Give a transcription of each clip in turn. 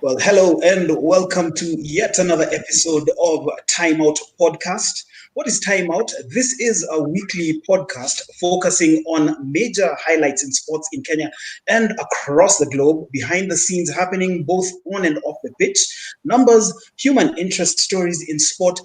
Well, hello and welcome to yet another episode of Time Out Podcast. What is Time Out? This is a weekly podcast focusing on major highlights in sports in Kenya and across the globe, behind the scenes happening both on and off the pitch, numbers, human interest stories in sport,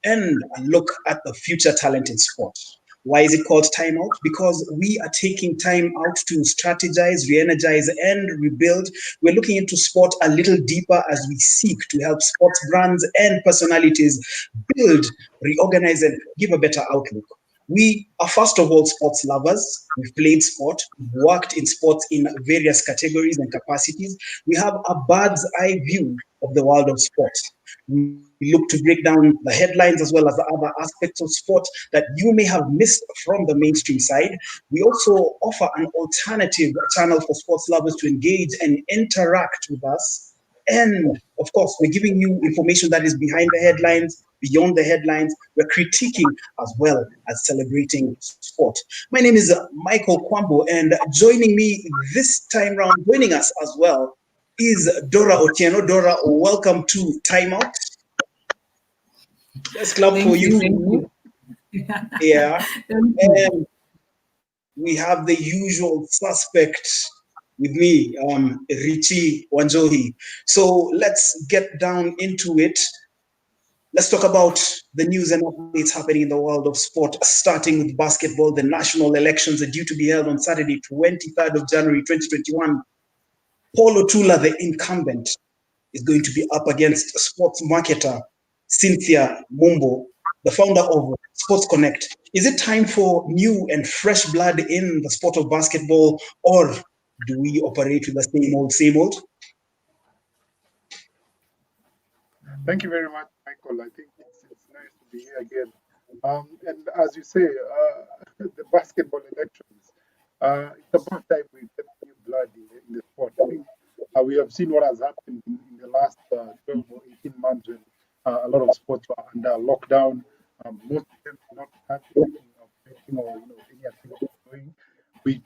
and a look at the future talent in sport. Why is it called Time Out? Because we are taking time out to strategize, re energize, and rebuild. We're looking into sport a little deeper as we seek to help sports brands and personalities build, reorganize, and give a better outlook. We are, first of all, sports lovers. We've played sport, we've worked in sports in various categories and capacities. We have a bird's eye view of the world of sports. We look to break down the headlines as well as the other aspects of sport that you may have missed from the mainstream side. We also offer an alternative channel for sports lovers to engage and interact with us. And of course, we're giving you information that is behind the headlines, beyond the headlines. We're critiquing as well as celebrating sport. My name is Michael Kwambo, and joining me this time round, joining us as well, is Dora Otieno. Dora, welcome to Time Out. Let's clap for you. Thank you. Yeah. Thank you. And we have the usual suspect with me, Richie Wanjohi. So let's get down into it. Let's talk about the news and updates happening in the world of sport, starting with basketball. The national elections are due to be held on Saturday, 23rd of January, 2021. Paul Otula, the incumbent, is going to be up against sports marketer Cynthia Mumbo, the founder of Sports Connect. Is it time for new and fresh blood in the sport of basketball, or do we operate with the same old, same old? Thank you very much, Michael. I think it's nice to be here again. And as you say, the basketball elections, it's about time we get new blood in the sport. I think we have seen what has happened in the last 12 or 18 months when a lot of sports were under lockdown. Most of them are not having betting or any activity going.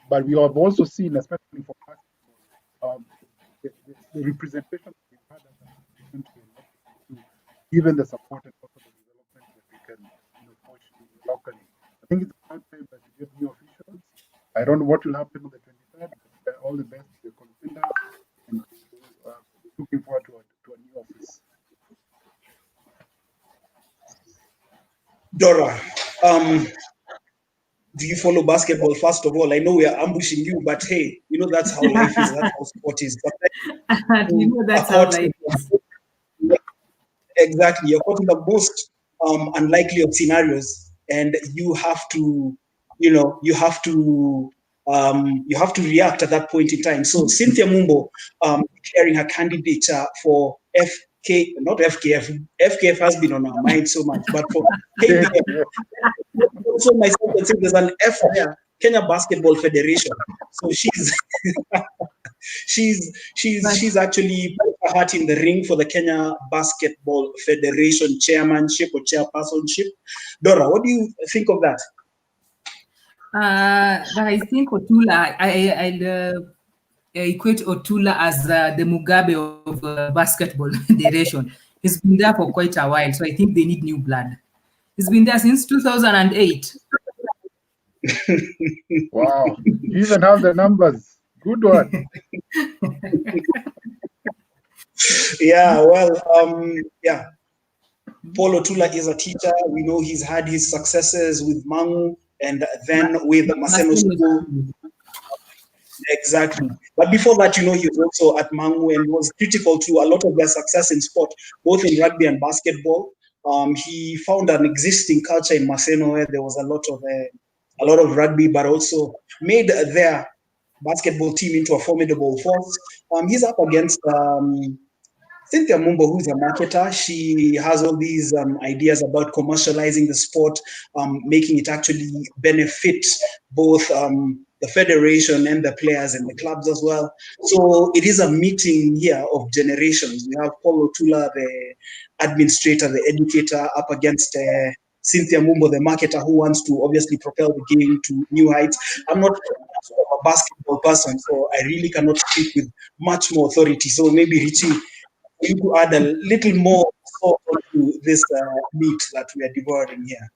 But we have also seen, especially for basketball, the representation that we've had as a country, given the support and also the development that we can push locally. I think it's about time that we get new officials. I don't know what will happen on the 23rd, but all the best to the contenders, and looking forward to a new office. Dora, do you follow basketball? First of all, I know we are ambushing you, but hey, that's how life is, that's how sport is. That's how life is. Exactly, you're caught in the most unlikely of scenarios, and you have to react at that point in time. So Cynthia Mumbo declaring her candidature for not FKF. FKF has been on our mind so much, but for KBF, also myself, I think there's an F there, Kenya Basketball Federation. So she's actually put her heart in the ring for the Kenya Basketball Federation chairmanship or chairpersonship. Dora, what do you think of that? But I think Otula, I equate Otula as the Mugabe of basketball federation. He's been there for quite a while, so I think they need new blood. He's been there since 2008. Wow, you even have the numbers. Good one. Yeah, well, Paul Otula is a teacher. We know he's had his successes with Mangu and then with Maseno School. Exactly. But before that, he was also at Mangu and was critical to a lot of their success in sport, both in rugby and basketball. He found an existing culture in Maseno where there was a lot of rugby, but also made their basketball team into a formidable force. He's up against Cynthia Mumbo, who's a marketer. She has all these ideas about commercializing the sport, making it actually benefit both the federation and the players and the clubs as well. So it is a meeting here of generations. We have Paul Otula, the administrator, the educator, up against Cynthia Mumbo, the marketer, who wants to obviously propel the game to new heights. I'm not a basketball person, so I really cannot speak with much more authority. So maybe Richie, for you to add a little more salt to this meat that we are devouring here.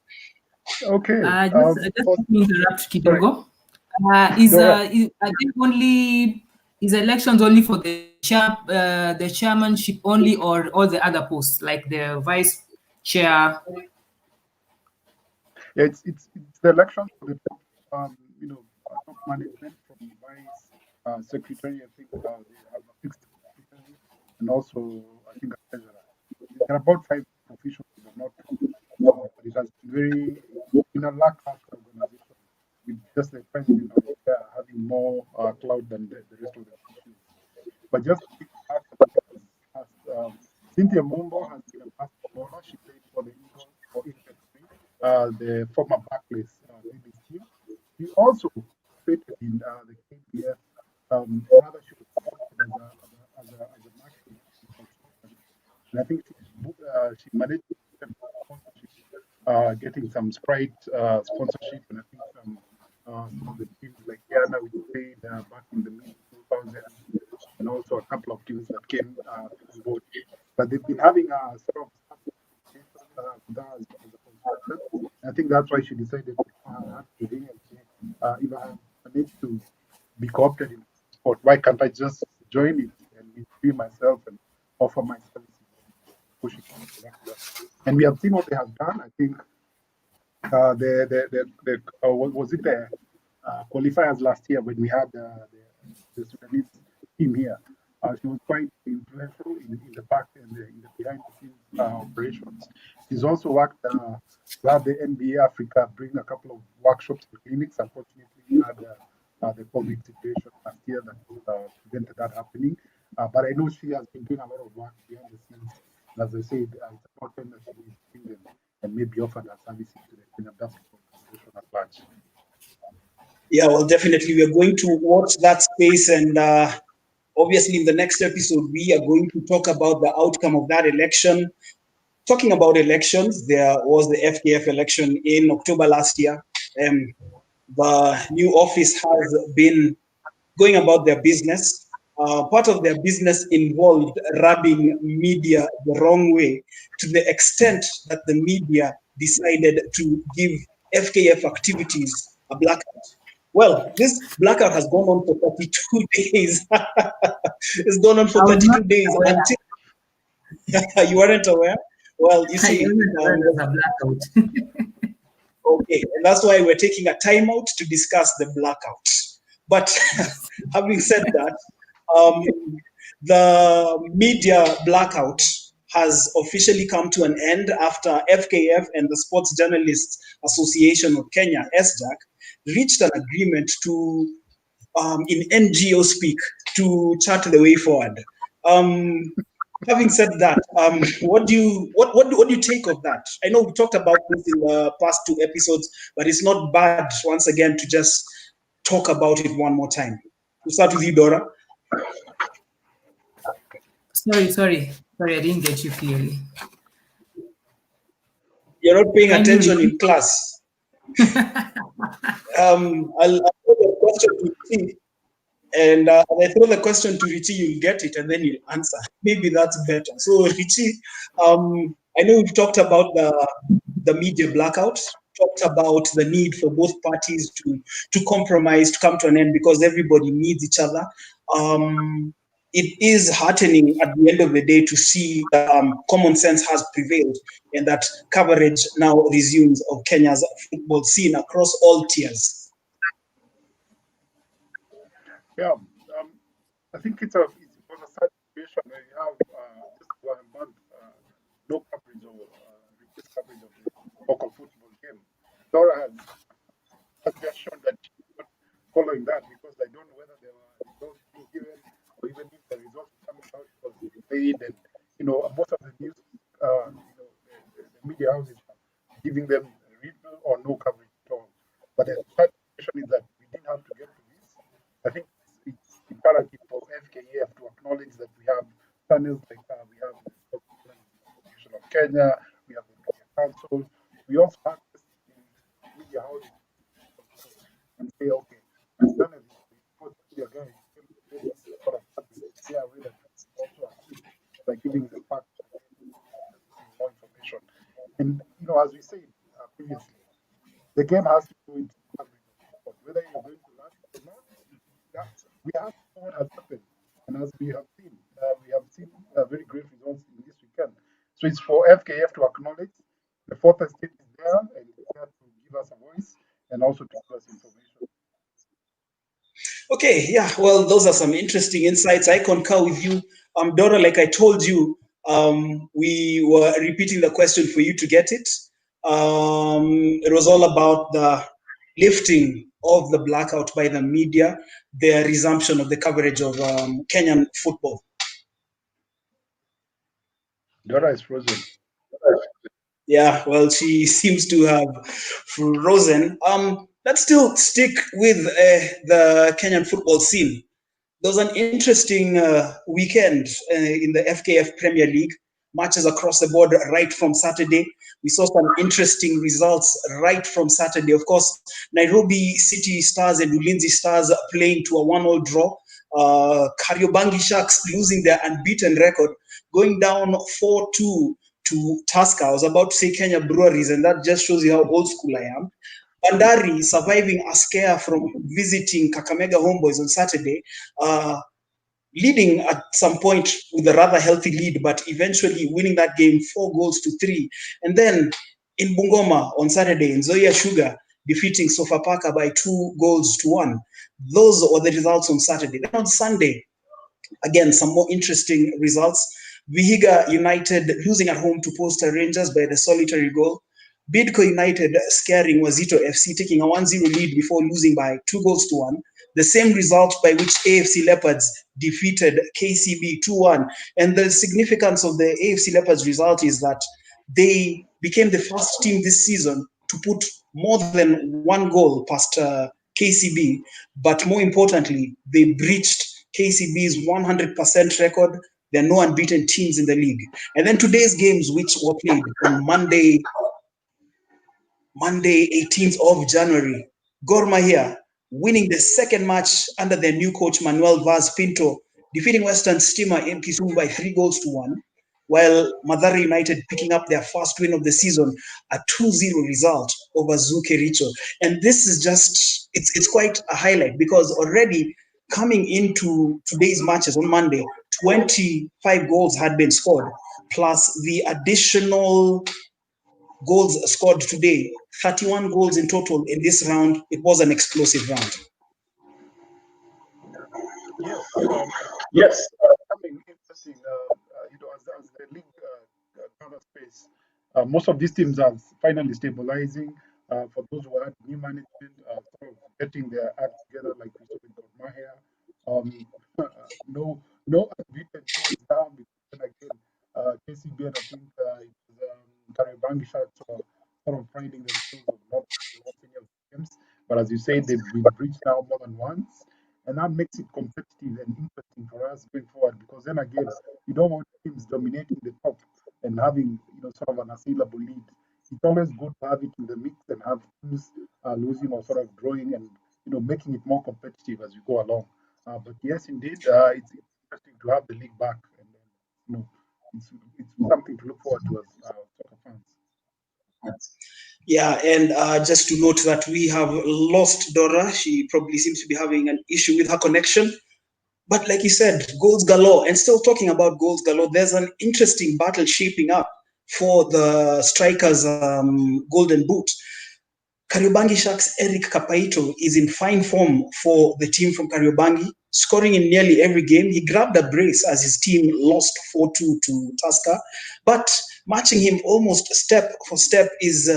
Okay. Just For, let me interrupt sorry. Kidogo. Go ahead. Are they only is elections only for the chairmanship only, or all the other posts like the vice chair? Yeah, it's the elections for the top, top management from vice secretary. I think they have a fixed secretary, and also I think a treasurer. There are about 5 officials, if I'm not wrong. But it has been a lackluster organization with just the president or the chair having more clout than the rest of the officials. But just to pick back, I think it was asked, Cynthia Mumbo has been a basketballer. She played for the Eagles or Impasse, the former Barclays ladies team. She also participated in the KBF, rather she was appointed as a marketing consultant. And I think she managed to get sponsorship, getting some Sprite sponsorship, and I think some of the teams like Ghana, which played back in the mid 2000s, and also a couple of teams that came on board. But they've been having a sort of with her as a consultant. I think that's why she decided to have to ring and say, if I managed to be co-opted in sport, why can't I just join it and be myself and offer my services and push it to the next level? And we have seen what they have done. I think was it the qualifiers last year when we had the Sudanese team here? She was quite influential in the back and in the behind the scenes operations. She's also worked to have the NBA Africa bring a couple of workshops and clinics. Unfortunately, we had the COVID situation last year that prevented that happening. But I know she has been doing a lot of work behind the scenes. And as I said, it's important that she is bring them and maybe offer their services to the Kenya Basketball Federation at large. Yeah, well, definitely. We are going to watch that space. And obviously, in the next episode, we are going to talk about the outcome of that election. Talking about elections, there was the FKF election in October last year. The new office has been going about their business. Part of their business involved rubbing media the wrong way, to the extent that the media decided to give FKF activities a blackout. Well, this blackout has gone on for 32 days. It's gone on for I was not 32 days aware. until you weren't aware. Well, you I see, wasn't aware there's a blackout. okay, and that's why we're taking a timeout to discuss the blackout. But having said that, um, the media blackout has officially come to an end after FKF and the Sports Journalists Association of Kenya, SJAC, reached an agreement to, in NGO speak, to chart the way forward. Having said that, what do you take of that? I know we talked about this in the past 2 episodes, but it's not bad once again to just talk about it one more time. We'll start with you, Dora. Sorry, I didn't get you clearly. You're not paying Can you attention repeat? in class. I'll throw the question to Richie, and I throw the question to Richie, you'll get it, and then you'll answer. Maybe that's better. So, Richie, I know we've talked about the media blackout, talked about the need for both parties to compromise, to come to an end, because everybody needs each other. It is heartening at the end of the day to see that common sense has prevailed and that coverage now resumes of Kenya's football scene across all tiers. Yeah, I think it was a sad situation where you have just about a month no coverage or reduced coverage of the local football game. Dora has just shown that she's not following that because I don't know whether there were results being given or even if the results were coming out because they delayed and most of the news the media houses are giving them little or no coverage at all. But the sad situation is that we didn't have to get to this. I think it's imperative for FKF to acknowledge that we have channels like we have the Association of Kenya, we have the Media Council, we also have this media houses and say, okay, we've done everything. Media guys, get this sort of coverage. They are relevant. Also assist by giving as we said previously, the game has to go into the fabric of the sport. Whether you're going to like it or not, we have to know what has happened. And as we have seen very great results in this weekend. So it's for FKF to acknowledge the fourth estate is there and it's there to give us a voice and also to give us information. Okay, yeah, well, those are some interesting insights. I concur with you. Dora, like I told you, we were repeating the question for you to get it. It was all about the lifting of the blackout by the media, the resumption of the coverage of Kenyan football. Dora is frozen. Yeah, well, she seems to have frozen. Let's still stick with the Kenyan football scene. There was an interesting weekend in the FKF Premier League, matches across the board right from Saturday. We saw some interesting results right from Saturday. Of course, Nairobi City Stars and Ulinzi Stars playing to a 1-1 draw. Kariobangi Sharks losing their unbeaten record, going down 4-2 to Tusker. I was about to say Kenya Breweries, and that just shows you how old school I am. Bandari surviving a scare from visiting Kakamega Homeboys on Saturday, leading at some point with a rather healthy lead, but eventually winning that game 4-3. And then in Bungoma on Saturday, Nzoia Sugar defeating Sofapaka by 2-1. Those were the results on Saturday. Then on Sunday, again, some more interesting results. Vihiga United losing at home to Posta Rangers by the solitary goal. Bidco United scaring Wazito FC, taking a 1-0 lead before losing by 2-1. The same result by which AFC Leopards defeated KCB 2-1. And the significance of the AFC Leopards result is that they became the first team this season to put more than one goal past KCB. But more importantly, they breached KCB's 100% record. There are no unbeaten teams in the league. And then today's games, which were played on Monday, 18th of January. Gor Mahia winning the second match under their new coach Manuel Vaz Pinto, defeating Western Stima in Kisumu by 3-1, while Mathare United picking up their first win of the season, a 2-0 result over Zuke Richo. And this is just, it's quite a highlight because already coming into today's matches on Monday, 25 goals had been scored, plus the additional goals scored today, 31 goals in total in this round. It was an explosive round. Yes. Something interesting, as the league gathers pace, most of these teams are finally stabilizing. For those who had new management, sort of getting their act together, like we saw with Gor Mahia. No unbeaten teams down. Because again, KCB, and I think it was Kariobangi Sharks sort of priding themselves of not lost any of the games. But as you say, they've been breached now more than once. And that makes it competitive and interesting for us going forward because then again, you don't want teams dominating the top and having sort of an assailable lead. It's always good to have it in the mix and have teams losing or sort of drawing and making it more competitive as you go along. But yes, indeed, it's interesting to have the league back, and it's something to look forward to as soccer fans. Yeah, and just to note that we have lost Dora. She probably seems to be having an issue with her connection. But like you said, goals galore. And still talking about goals galore, there's an interesting battle shaping up for the strikers' golden boot. Kariobangi Sharks' Eric Kapaito is in fine form for the team from Kariobangi, scoring in nearly every game. He grabbed a brace as his team lost 4-2 to Tusker. But matching him almost step for step is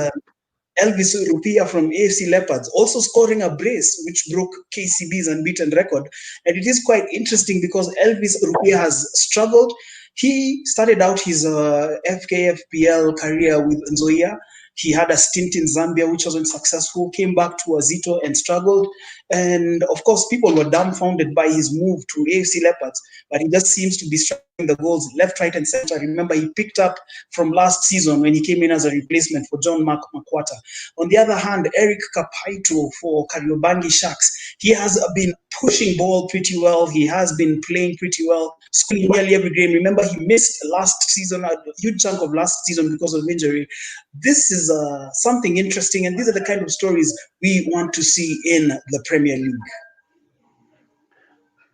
Elvis Rupia from AFC Leopards, also scoring a brace, which broke KCB's unbeaten record. And it is quite interesting because Elvis Rupia has struggled. He started out his FKFPL career with Nzoia. He had a stint in Zambia, which wasn't successful, came back to Wazito and struggled. And of course, people were dumbfounded by his move to AFC Leopards, but he just seems to be striking the goals left, right, and center. Remember, he picked up from last season when he came in as a replacement for John Makwata. On the other hand, Eric Kapaito for Kariobangi Sharks, he has been pushing ball pretty well. He has been playing pretty well, scoring nearly every game. Remember, he missed last season, a huge chunk of last season because of injury. This is something interesting, and these are the kind of stories we want to see in the Premier League.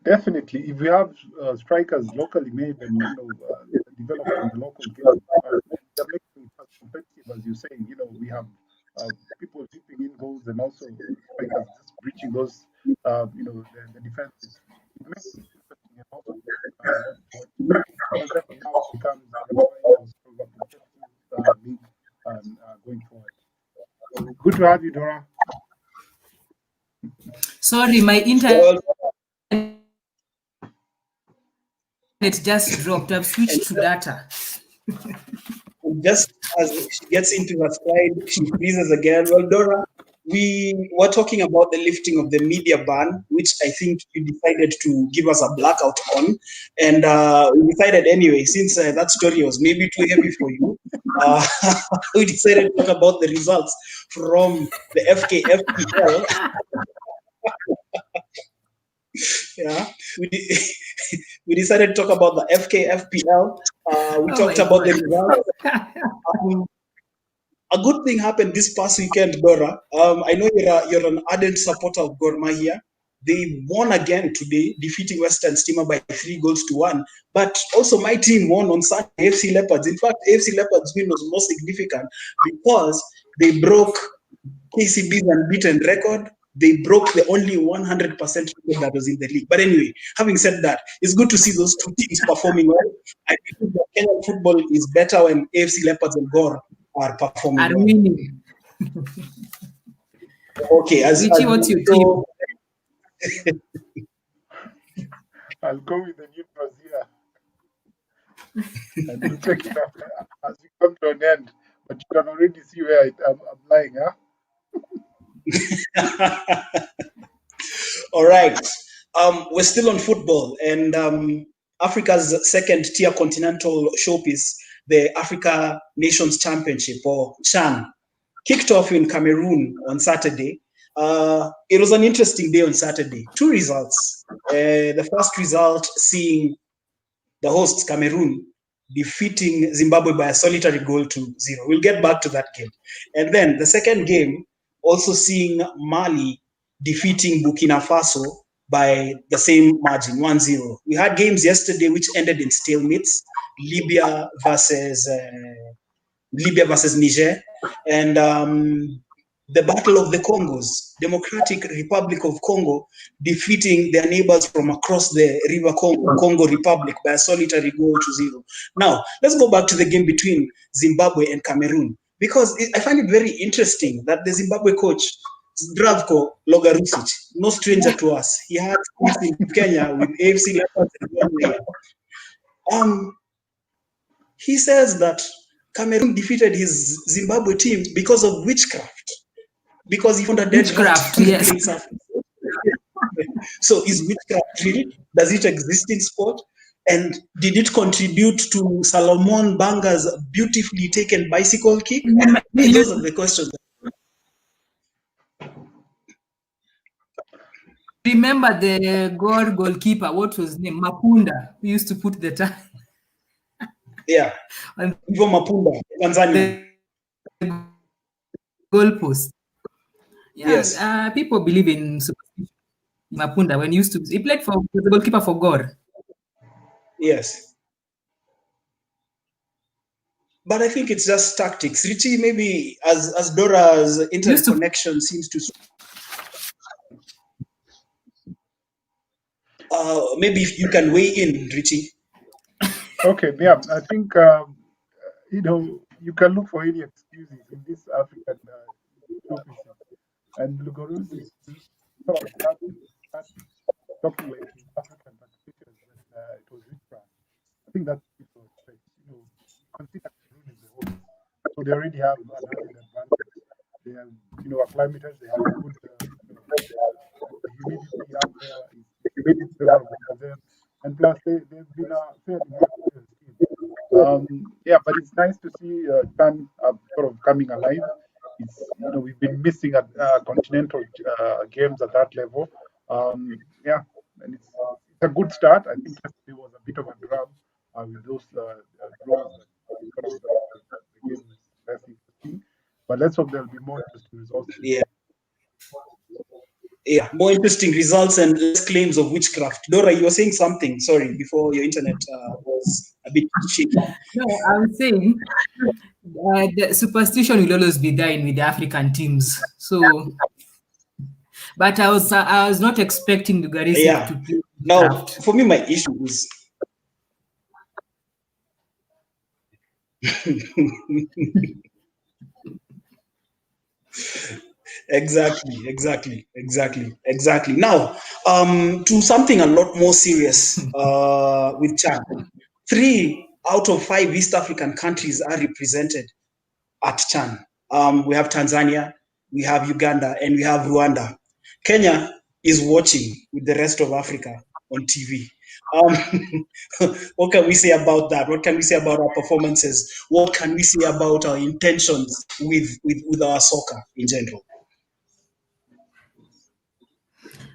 Definitely, if we have strikers locally made and developed in the local game, they're making it as competitive as you're saying. We have people dipping in goals and also strikers just breaching those, the defenses. It makes it interesting and also more to watch. Because then now it becomes a reminder of a competitive league going forward. Good to have you, Dora. Sorry, my internet just dropped. I've switched to data. Just as she gets into her slide, she freezes again. Well, Dora, we were talking about the lifting of the media ban, which I think you decided to give us a blackout on. And we decided anyway, since that story was maybe too heavy for you, we decided to talk about the results from the FKFPL. Yeah, we decided to talk about the FKFPL. We talked about the results. A good thing happened this past weekend, Dora. I know you're an ardent supporter of Gor Mahia. They won again today, defeating Western Steamer by 3-1. But also my team won on Sunday, AFC Leopards. In fact, AFC Leopards' win was more significant because they broke KCB's unbeaten record. They broke the only 100% record that was in the league. But anyway, having said that, it's good to see those two teams performing well. I think that Kenyan football is better when AFC Leopards and Gor are performing well. Okay, Richie, what's your team? I'll go with the neutrals here. And we'll take it up as we come to an end. But you can already see where I'm lying, huh? All right. We're still on football, and Africa's second-tier continental showpiece, the Africa Nations Championship, or CHAN, kicked off in Cameroon on Saturday. It was an interesting day on Saturday. Two results. The first result seeing the hosts, Cameroon, defeating Zimbabwe by a solitary goal to 0. We'll get back to that game. And then the second game, also seeing Mali defeating Burkina Faso by the same margin, 1-0. We had games yesterday which ended in stalemates, Libya versus Niger, and the Battle of the Congos, Democratic Republic of Congo defeating their neighbors from across the river Congo Republic by a solitary goal to 0. Now, let's go back to the game between Zimbabwe and Cameroon, because I find it very interesting that the Zimbabwe coach, Zdravko Logarusic, no stranger to us. He had in Kenya with AFC Leopards. He says that Cameroon defeated his Zimbabwe team because of witchcraft. Because he found a dead witchcraft, yes. So is witchcraft real? Does it exist in sport? And did it contribute to Salomon Banga's beautifully taken bicycle kick? Those are the questions. Remember the goalkeeper, what was his name? Mapunda, who used to put the time. Yeah. Ivo Mapunda, Tanzania. Goalpost. Yeah, yes. People believe in superstition. Mapunda, when he used to, he played for the goalkeeper for Gor. Yes. But I think it's just tactics. Richie, maybe as Dora's internet connection seems to. Maybe if you can weigh in, Richie. Okay, yeah, I think you can look for any excuses in this African showpieces, and Lugoruz is sort of talking like his African practitioners that it was witchcraft. I think that's it was like, consider Cameroon in the whole, so they already have an added advantage. They have acclimators. They have good young there. He's made it several represent, and plus they've been a fairly mature team. Yeah, but it's nice to see Chan sort of coming alive. It's we've been missing at continental games at that level. Yeah, and it's a good start. I think yesterday was a bit of a drum with those draws that sort of the game is less interesting. But let's hope there'll be more interesting results. Yeah. Yeah, more interesting results and less claims of witchcraft. Dora, you were saying something, sorry, before your internet was a bit shaky. No, I was saying the superstition will always be there with the African teams. So, but I was not expecting the Garisi to play. Now, for me, my issue is Exactly. Now, to something a lot more serious with Chan. 3 out of 5 East African countries are represented at Chan. We have Tanzania, we have Uganda, and we have Rwanda. Kenya is watching with the rest of Africa on TV. What can we say about that? What can we say about our performances? What can we say about our intentions with our soccer in general?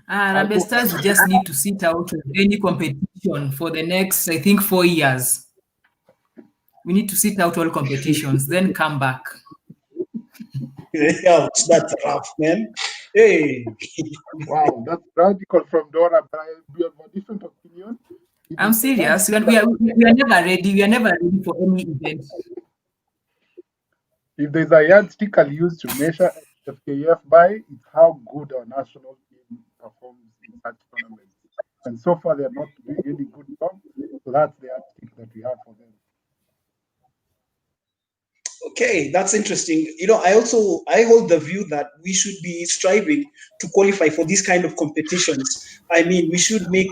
Harambee Stars just need to sit out of any competition for the next, I think, 4 years. We need to sit out all competitions, then come back. Ouch, that's rough, man. Hey. Wow, that's radical from Dora, but I have a different opinion. I'm serious. We are never ready. We are never ready for any event. If there's a yardstick I'll use to measure FKF by, it's how good our national team performs in such tournaments. And so far, they're not doing any good job. So that's the yardstick that we have for them. Okay, that's interesting. I hold the view that we should be striving to qualify for these kind of competitions. I mean, we should make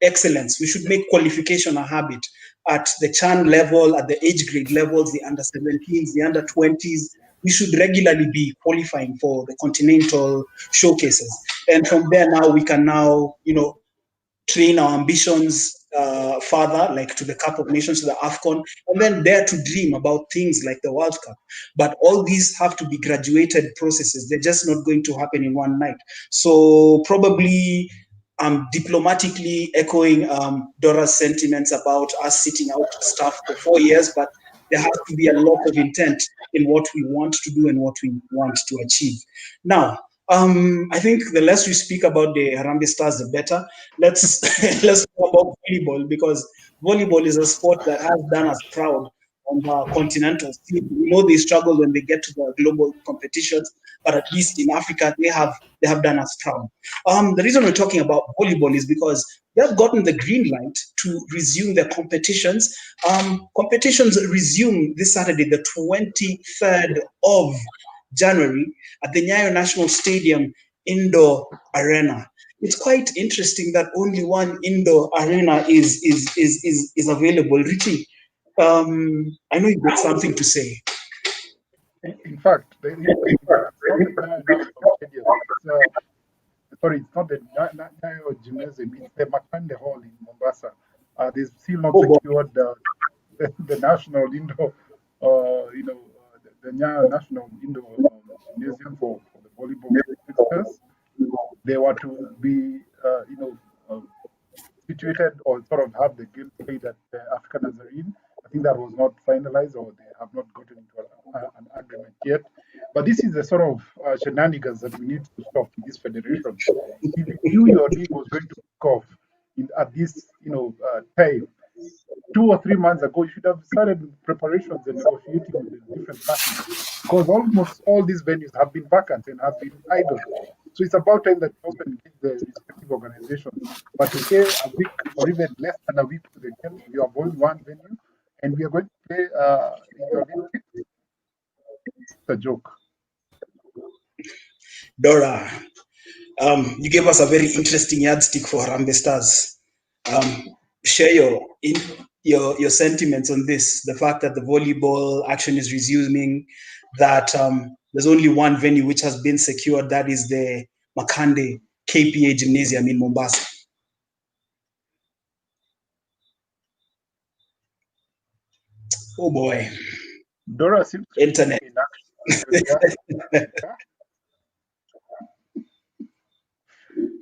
excellence. We should make qualification a habit at the Chan level, at the age grade levels, the under 17s, the under 20s. We should regularly be qualifying for the continental showcases. And from there now, we can now, train our ambitions further, like to the Cup of Nations, to the AFCON, and then dare to dream about things like the World Cup. But all these have to be graduated processes. They're just not going to happen in one night. So probably diplomatically echoing Dora's sentiments about us sitting out stuff for 4 years, but there has to be a lot of intent in what we want to do and what we want to achieve. Now, I think the less we speak about the Harambee Stars, the better. Let's talk about volleyball, because volleyball is a sport that has done us proud on the continental scene. We know they struggle when they get to the global competitions, but at least in Africa, they have done us proud. The reason we're talking about volleyball is because they have gotten the green light to resume their competitions. Competitions resume this Saturday, the 23rd of January, at the Nyayo National Stadium indoor arena. It's quite interesting that only one indoor arena is available. Richie, I know you've got something to say. In fact, it's not the Nyayo Gymnasium, it's the Makande Hall in Mombasa. They've still not secured the national indoor, the Nyayo National Indoor Gymnasium for the volleyball fixtures. They were to be, situated or sort of have the game played at the African Nazarene. I think that was not finalized, or they have not gotten into an agreement yet. But this is the sort of shenanigans that we need to stop in this federation. If you your league was going to kick off at this, time, 2 or 3 months ago, you should have started preparations and negotiating with the different parties, because almost all these venues have been vacant and have been idle. So it's about time that you also engage the respective organizations. But to say a week or even less than a week to the game, you have only one venue, and we are going to play in the Olympics. It's a joke. Dora, you gave us a very interesting yardstick for Harambee Stars. Share your sentiments on this, the fact that the volleyball action is resuming, that there's only one venue which has been secured, that is the Makande KPA Gymnasium in Mombasa. Oh boy. Dora seems to Internet. be in action. Yeah.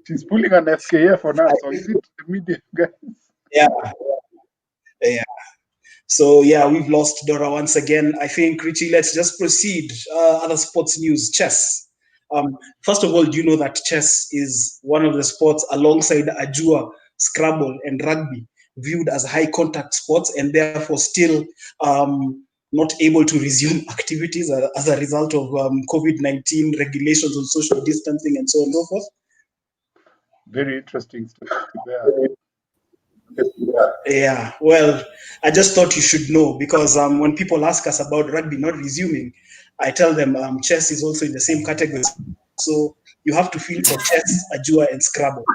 She's pulling an FKF on us, or is it the media guys? Yeah. Yeah. So yeah, we've lost Dora once again. I think, Richie, let's just proceed. Other sports news, chess. First of all, do you know that chess is one of the sports alongside Ajua, Scrabble, and rugby viewed as high contact sports and therefore still not able to resume activities as a result of COVID-19 regulations on social distancing and so on and so forth? Very interesting statistic there. Yeah, well, I just thought you should know because when people ask us about rugby not resuming, I tell them chess is also in the same category. So you have to feel for chess, Ajua, and Scrabble.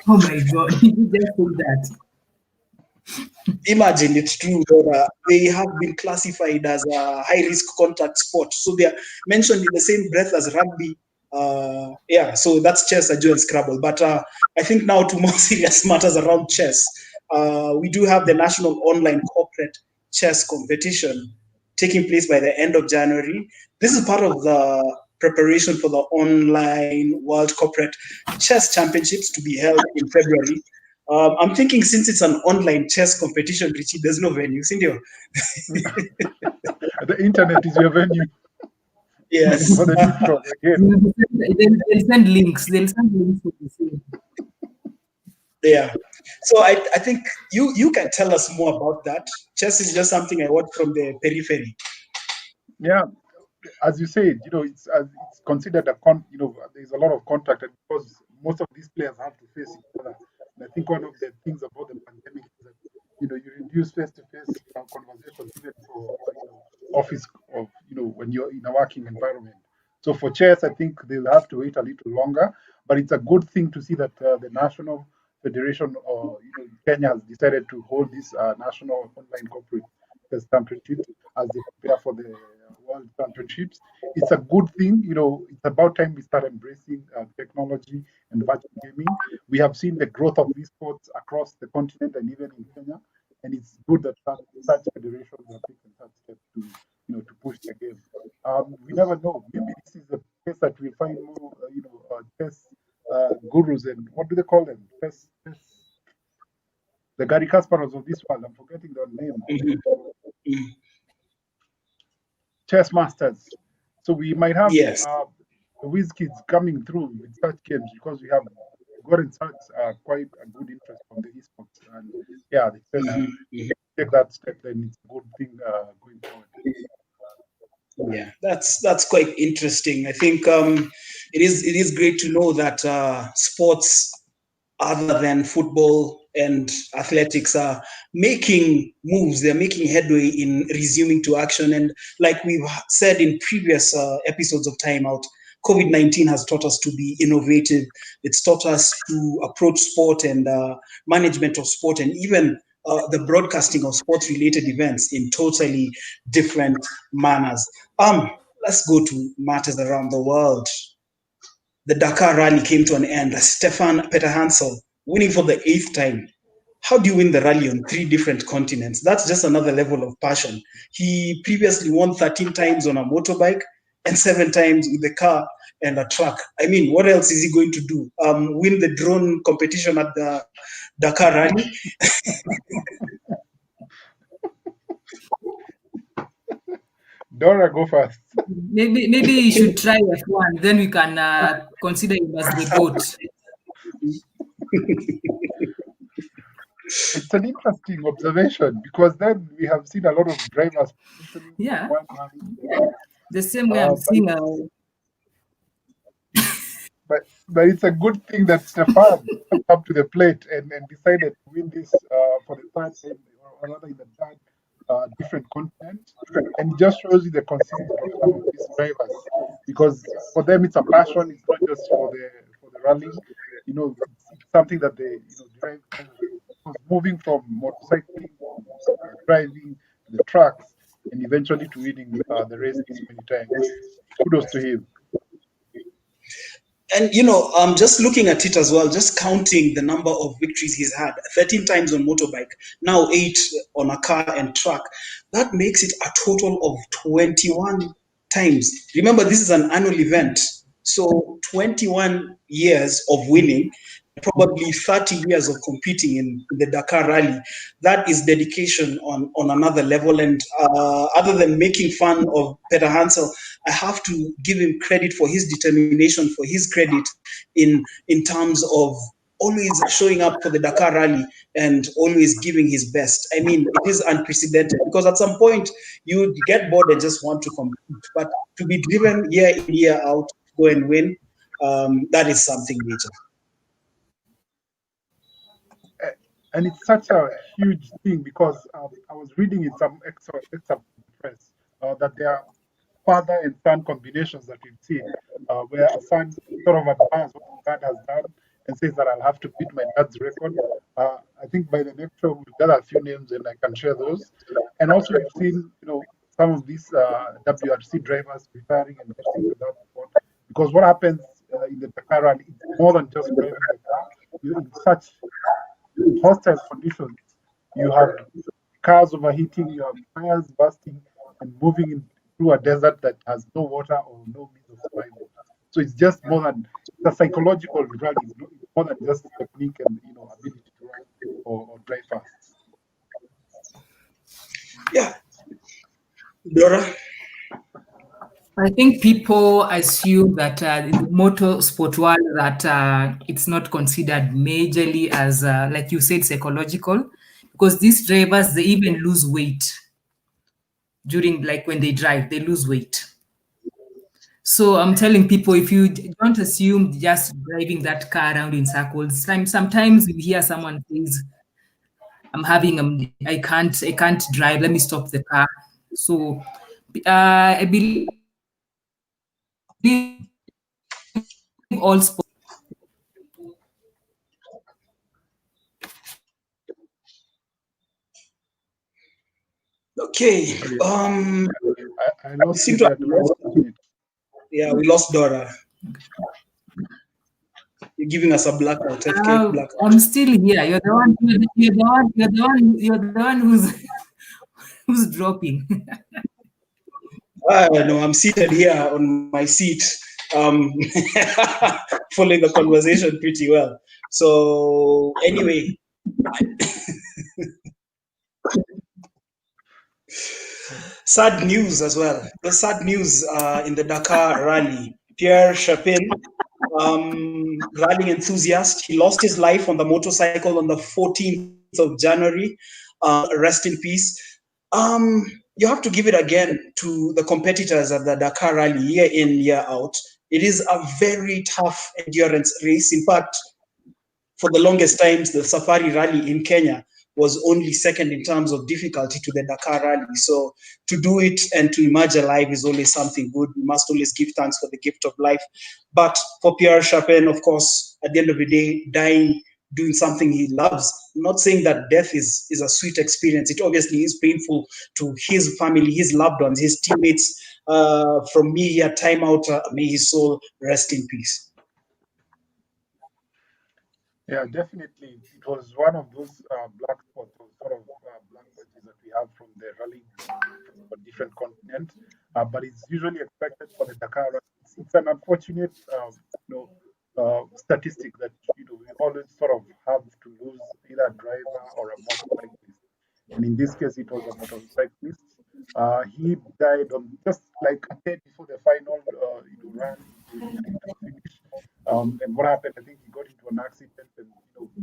Oh my God, you just said that. Imagine it's true that they have been classified as a high risk contact sport. So they are mentioned in the same breath as rugby. Yeah, so that's chess, Ajua, and Scrabble. But I think now to more serious matters around chess. We do have the national online corporate chess competition taking place by the end of January. This is part of the preparation for the online World Corporate Chess Championships to be held in February. I'm thinking since it's an online chess competition, Richie, there's no venue, Cindy. The internet is your venue Yes. for the neutral again. They'll send links. They'll send links for the same. Yeah. So I think you can tell us more about that. Chess is just something I watch from the periphery. Yeah, as you said, it's considered there's a lot of contact, and because most of these players have to face each other. And I think one of the things about the pandemic is that you reduce face-to-face conversations even for office of when you're in a working environment. So for chess, I think they'll have to wait a little longer, but it's a good thing to see that the national federation or in Kenya has decided to hold this national online corporate chess championships as they prepare for the world championships. It's a good thing. It's about time we start embracing technology and virtual gaming. We have seen the growth of these sports across the continent and even in Kenya, and it's good that such federations have taken such steps to push the game. We never know. Maybe this is the place that we find more, chess gurus, and what do they call them? Chess, the Gary Kasparovs of this world. I'm forgetting their name. Mm-hmm. Chess masters. So we might have Yes. the whiz kids coming through with such games because we have gotten such quite a good interest from the esports. And yeah, the chess take that step, then it's a good thing going forward. Yeah, that's quite interesting. I think it is great to know that sports other than football and athletics are making moves. They're making headway in resuming to action. And like we've said in previous episodes of Time Out, COVID-19 has taught us to be innovative. It's taught us to approach sport and management of sport and even the broadcasting of sports-related events in totally different manners. Let's go to matters around the world. The Dakar Rally came to an end. Stefan Peter Hansel winning for the 8th time. How do you win the rally on 3 different continents? That's just another level of passion. He previously won 13 times on a motorbike and 7 times with a car and a truck. I mean, what else is he going to do? Win the drone competition at the Dakar Rally? Dora, go first. Maybe you should try F1. Then we can consider him as the GOAT. It's an interesting observation because then we have seen a lot of drivers positioning Yeah. one rally. The same way I'm seeing But it's a good thing that Stefan stepped up to the plate and decided to win this for the third time, or rather in the third different continent. And it just shows you the consistency of some of these drivers, because for them it's a passion. It's not just for the rallying. It's something that they drive. Because moving from motorcycling, driving to the trucks, and eventually to winning the race this many times. Kudos to him. And you know, just looking at it as well, just counting the number of victories he's had, 13 times on motorbike, now 8 on a car and truck, that makes it a total of 21 times. Remember, this is an annual event, so 21 years of winning, probably 30 years of competing in the Dakar Rally. That is dedication on another level. And other than making fun of Peter Hansel, I have to give him credit for his determination, for his credit in terms of always showing up for the Dakar Rally and always giving his best. I mean, it is unprecedented because at some point you get bored and just want to compete, but to be driven year in, year out, go and win, that is something major. And it's such a huge thing because I was reading in some excerpt of the press that there are father and son combinations that we've seen, where a son sort of admires what his dad has done and says that I'll have to beat my dad's record. I think by the next show we've got a few names and I can share those. And also we've seen, some of these WRC drivers retiring and getting without support. Because what happens in the Dakar Rally, it's more than just driving the car. You're in such hostile conditions. You have cars overheating, you have tires bursting, and moving through a desert that has no water or no means of survival. So it's just more than the psychological rally. It's more than just technique and ability to run or drive fast. Yeah, Dora. I think people assume that in the motorsport world that it's not considered majorly as, like you said, psychological, because these drivers, they even lose weight during, like when they drive, they lose weight. So I'm telling people, if you don't assume just driving that car around in circles, sometimes you hear someone says, I can't drive, let me stop the car. So I believe all sports. Okay. I lost you there. Yeah, we lost Dora. You're giving us a blackout. Blackout. I'm still here. You're the one who's dropping. No, I'm seated here on my seat, following the conversation pretty well. So anyway, sad news as well. The sad news in the Dakar Rally. Pierre Chapin, rallying enthusiast, he lost his life on the motorcycle on the 14th of January. Rest in peace. You have to give it again to the competitors at the Dakar Rally year in, year out. It is a very tough endurance race. In fact, for the longest times, the Safari Rally in Kenya was only second in terms of difficulty to the Dakar Rally. So to do it and to emerge alive is always something good. We must always give thanks for the gift of life. But for Pierre Chapin, of course, at the end of the day, dying, doing something he loves. I'm not saying that death is a sweet experience. It obviously is painful to his family, his loved ones, his teammates. From me here, time out, may his soul rest in peace. Yeah, definitely. It was one of those black spots, or sort of black patches that we have from the rallying from a different continent. But it's usually expected for the Dakar. It's an unfortunate, statistic that we always sort of have to lose either a driver or a motorcyclist. And in this case, it was a motorcyclist. He died on just like a day before the final run to finish. And what happened? I think he got into an accident, and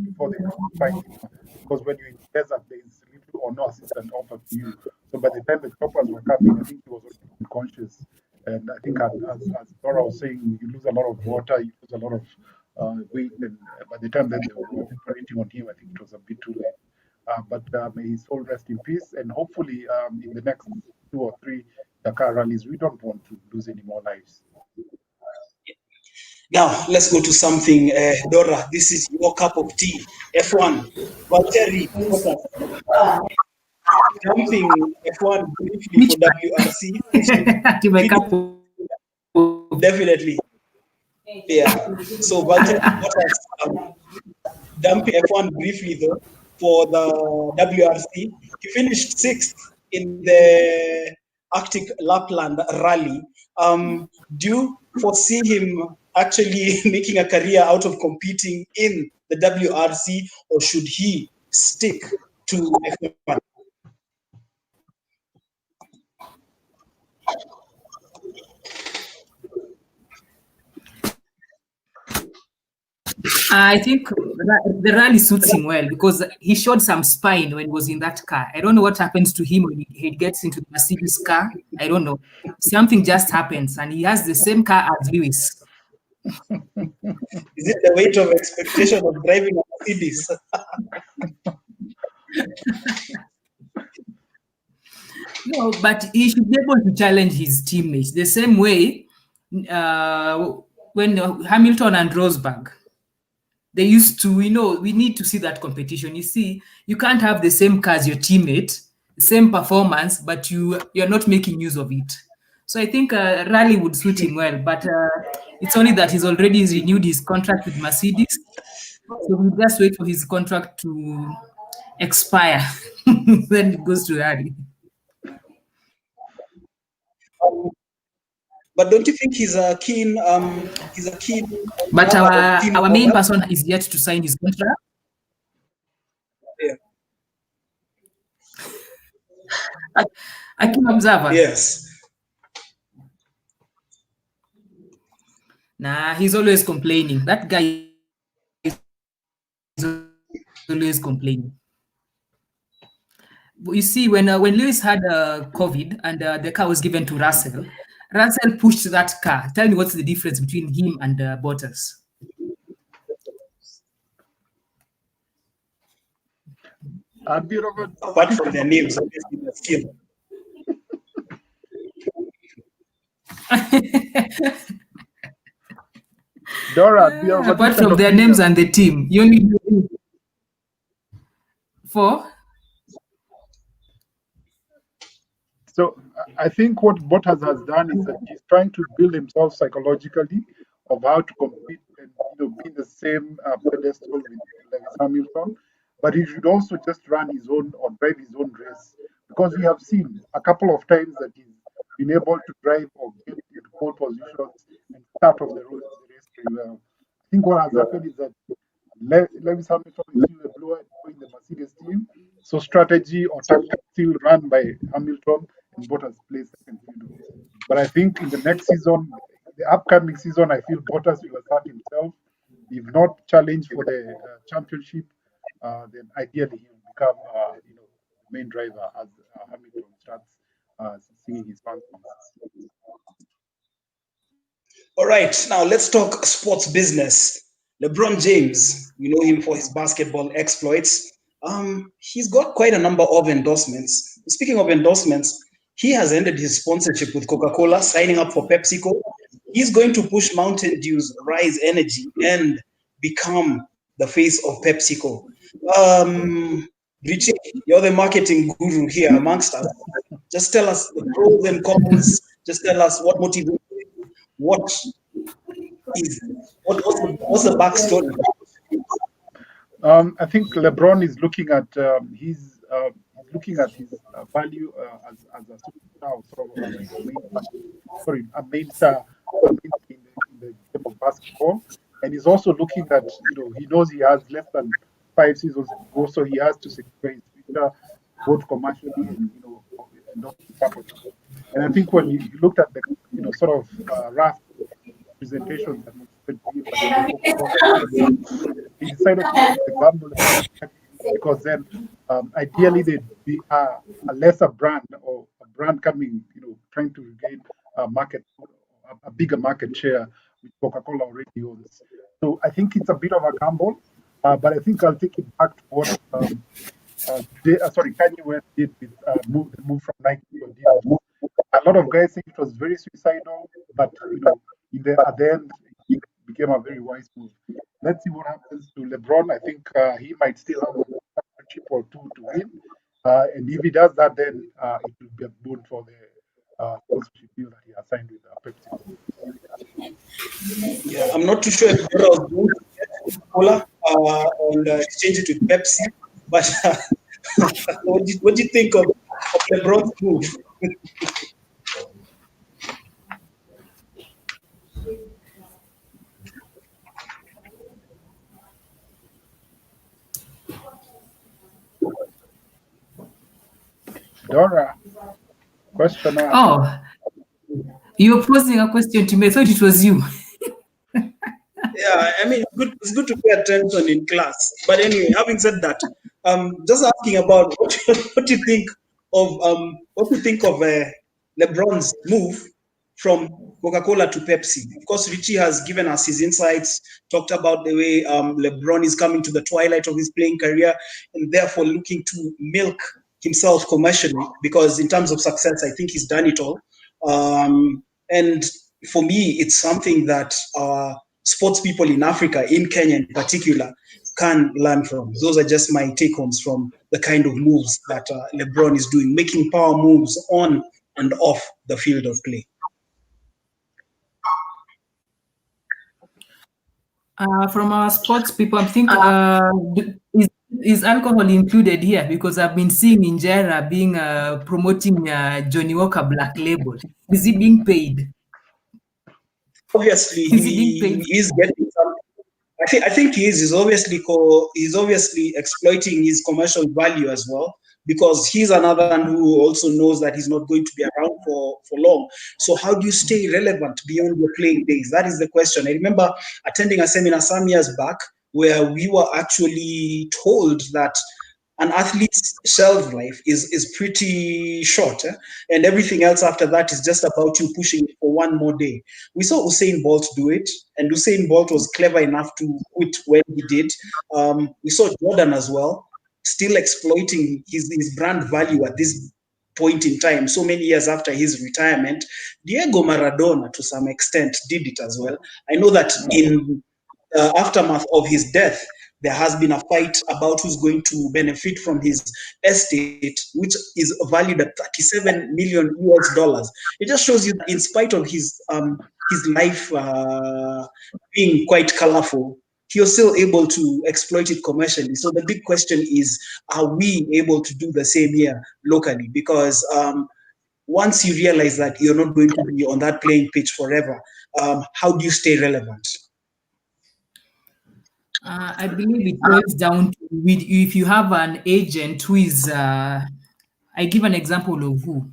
before they could find him, because when you're in the desert, there is little or no assistance offered to you. So by the time the choppers were coming, I think he was already unconscious. And I think, as Dora was saying, you lose a lot of water, you lose a lot of weight, and by the time that they were operating on him, I think it was a bit too late. But may his soul rest in peace, and hopefully in the next 2 or 3 Dakar rallies, we don't want to lose any more lives. Now, let's go to something, Dora, this is your cup of tea. F1, Valtteri jumping F1 briefly for WRC. To my cup. Definitely. Yeah. So Valtteri Bottas, dumping F1 briefly though for the WRC. He finished sixth in the Arctic Lapland rally. Do you foresee him actually making a career out of competing in the WRC, or should he stick to F1? I think the rally suits him well because he showed some spine when he was in that car. I don't know what happens to him when he gets into the Mercedes car. I don't know. Something just happens, and he has the same car as Lewis. Is it the weight of expectation of driving a Mercedes? No, but he should be able to challenge his teammates the same way when Hamilton and Rosberg. They used to, we need to see that competition. You see, you can't have the same car as your teammate, same performance, but you're not making use of it. So I think rally would suit him well, but it's only that he's already renewed his contract with Mercedes. So we'll just wait for his contract to expire. Then it goes to rally. But don't you think he's a keen But lover of team our main products? person is yet to sign his contract. Yeah. A keen observer. Yes. Nah, he's always complaining. That guy is always complaining. You see, when Lewis had COVID and the car was given to Russell, Russell pushed that car. Tell me what's the difference between him and Bottas? Apart from their names, obviously, the skill. Dora, Apart from their names and the team, you only do for. So I think what Bottas has done is that he's trying to build himself psychologically of how to compete and be in the same pedestal with Lewis Hamilton. But he should also just run his own or drive his own race, because we have seen a couple of times that he's been able to drive or get into pole positions and start off the race very well. I think what has happened is that Lewis Hamilton is still a blower in the Mercedes team, so strategy or tactics still run by Hamilton and Bottas plays second fiddle. But I think in the next season, the upcoming season, I feel Bottas will assert himself. If not challenged for the championship, then ideally he will become, the main driver as Hamilton starts singing his fans songs. All right, now let's talk sports business. LeBron James, we know him for his basketball exploits. He's got quite a number of endorsements. Speaking of endorsements, he has ended his sponsorship with Coca-Cola, signing up for PepsiCo. He's going to push Mountain Dew's Rise Energy and become the face of PepsiCo. Richie, you're the marketing guru here amongst us. Just tell us the pros and cons. Just tell us what motivates you. What's the backstory? I think LeBron is looking at his value as a superstar, sort of like a main star in the game of basketball, and he's also looking at, he knows he has less than 5 seasons to go, so he has to secure his future both commercially and and also purposes. And I think when you looked at the sort of rough presentations that was given to him by the Coca-Cola company, he decided to take the gamble because then ideally there'd be a lesser brand or a brand coming, trying to regain a bigger market share, which Coca-Cola already owns. So I think it's a bit of a gamble, but I think I'll take it back to what Kanye West did with the move from Nike to Adidas. A lot of guys think it was very suicidal, but at the end, it became a very wise move. Let's see what happens to LeBron. I think he might still have a championship or two to win, and if he does that, then it will be a boon for the sponsorship deal that he has signed with Pepsi. Yeah, I'm not too sure if Dora was going to get Coca-Cola and exchange it with Pepsi, but what do you think of LeBron's move? Dora, questioner. Oh, you're posing a question to me. I thought it was you. Yeah, I mean, it's good to pay attention in class. But anyway, having said that, just asking about what you think of LeBron's move from Coca-Cola to Pepsi. Of course, Richie has given us his insights, talked about the way LeBron is coming to the twilight of his playing career, and therefore looking to milk himself commercially. Because in terms of success, I think he's done it all. And for me, it's something that sports people in Africa, in Kenya in particular, can learn from. Those are just my take homes from the kind of moves that LeBron is doing, making power moves on and off the field of play. From our sports people, I think is alcohol included here? Because I've been seeing Injera being promoting Johnny Walker Black Label. Is he being paid? Obviously, Is he being paid? he is getting some. I think he is. He's obviously exploiting his commercial value as well, because he's another one who also knows that he's not going to be around for long. So how do you stay relevant beyond your playing days? That is the question. I remember attending a seminar some years back where we were actually told that an athlete's shelf life is pretty short, and everything else after that is just about you pushing it for one more day. We saw Usain Bolt do it, and Usain Bolt was clever enough to quit when he did. We saw Jordan as well, still exploiting his brand value at this point in time, so many years after his retirement. Diego Maradona, to some extent, did it as well. I know that in aftermath of his death, there has been a fight about who's going to benefit from his estate, which is valued at 37 million US dollars. It just shows you that in spite of his life being quite colorful, he was still able to exploit it commercially. So the big question is, are we able to do the same here locally? Because once you realize that you're not going to be on that playing pitch forever, how do you stay relevant? I believe it boils down to if you have an agent who is. I give an example of who.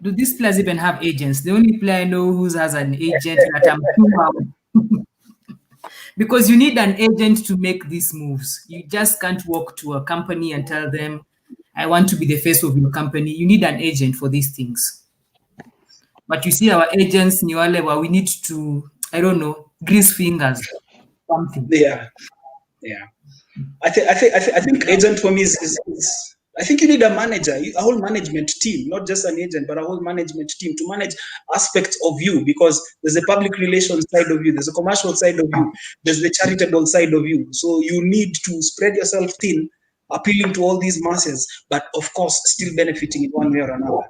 Do these players even have agents? The only player I know who has an agent that I'm sure because you need an agent to make these moves. You just can't walk to a company and tell them, I want to be the face of your company. You need an agent for these things. But you see, our agents, Niwalewa, we need to, I don't know, grease fingers, something. Yeah. I think agent for me is I think you need a manager, a whole management team, not just an agent, but a whole management team to manage aspects of you, because there's a public relations side of you, there's a commercial side of you, there's the charitable side of you. So you need to spread yourself thin, appealing to all these masses, but of course still benefiting in one way or another.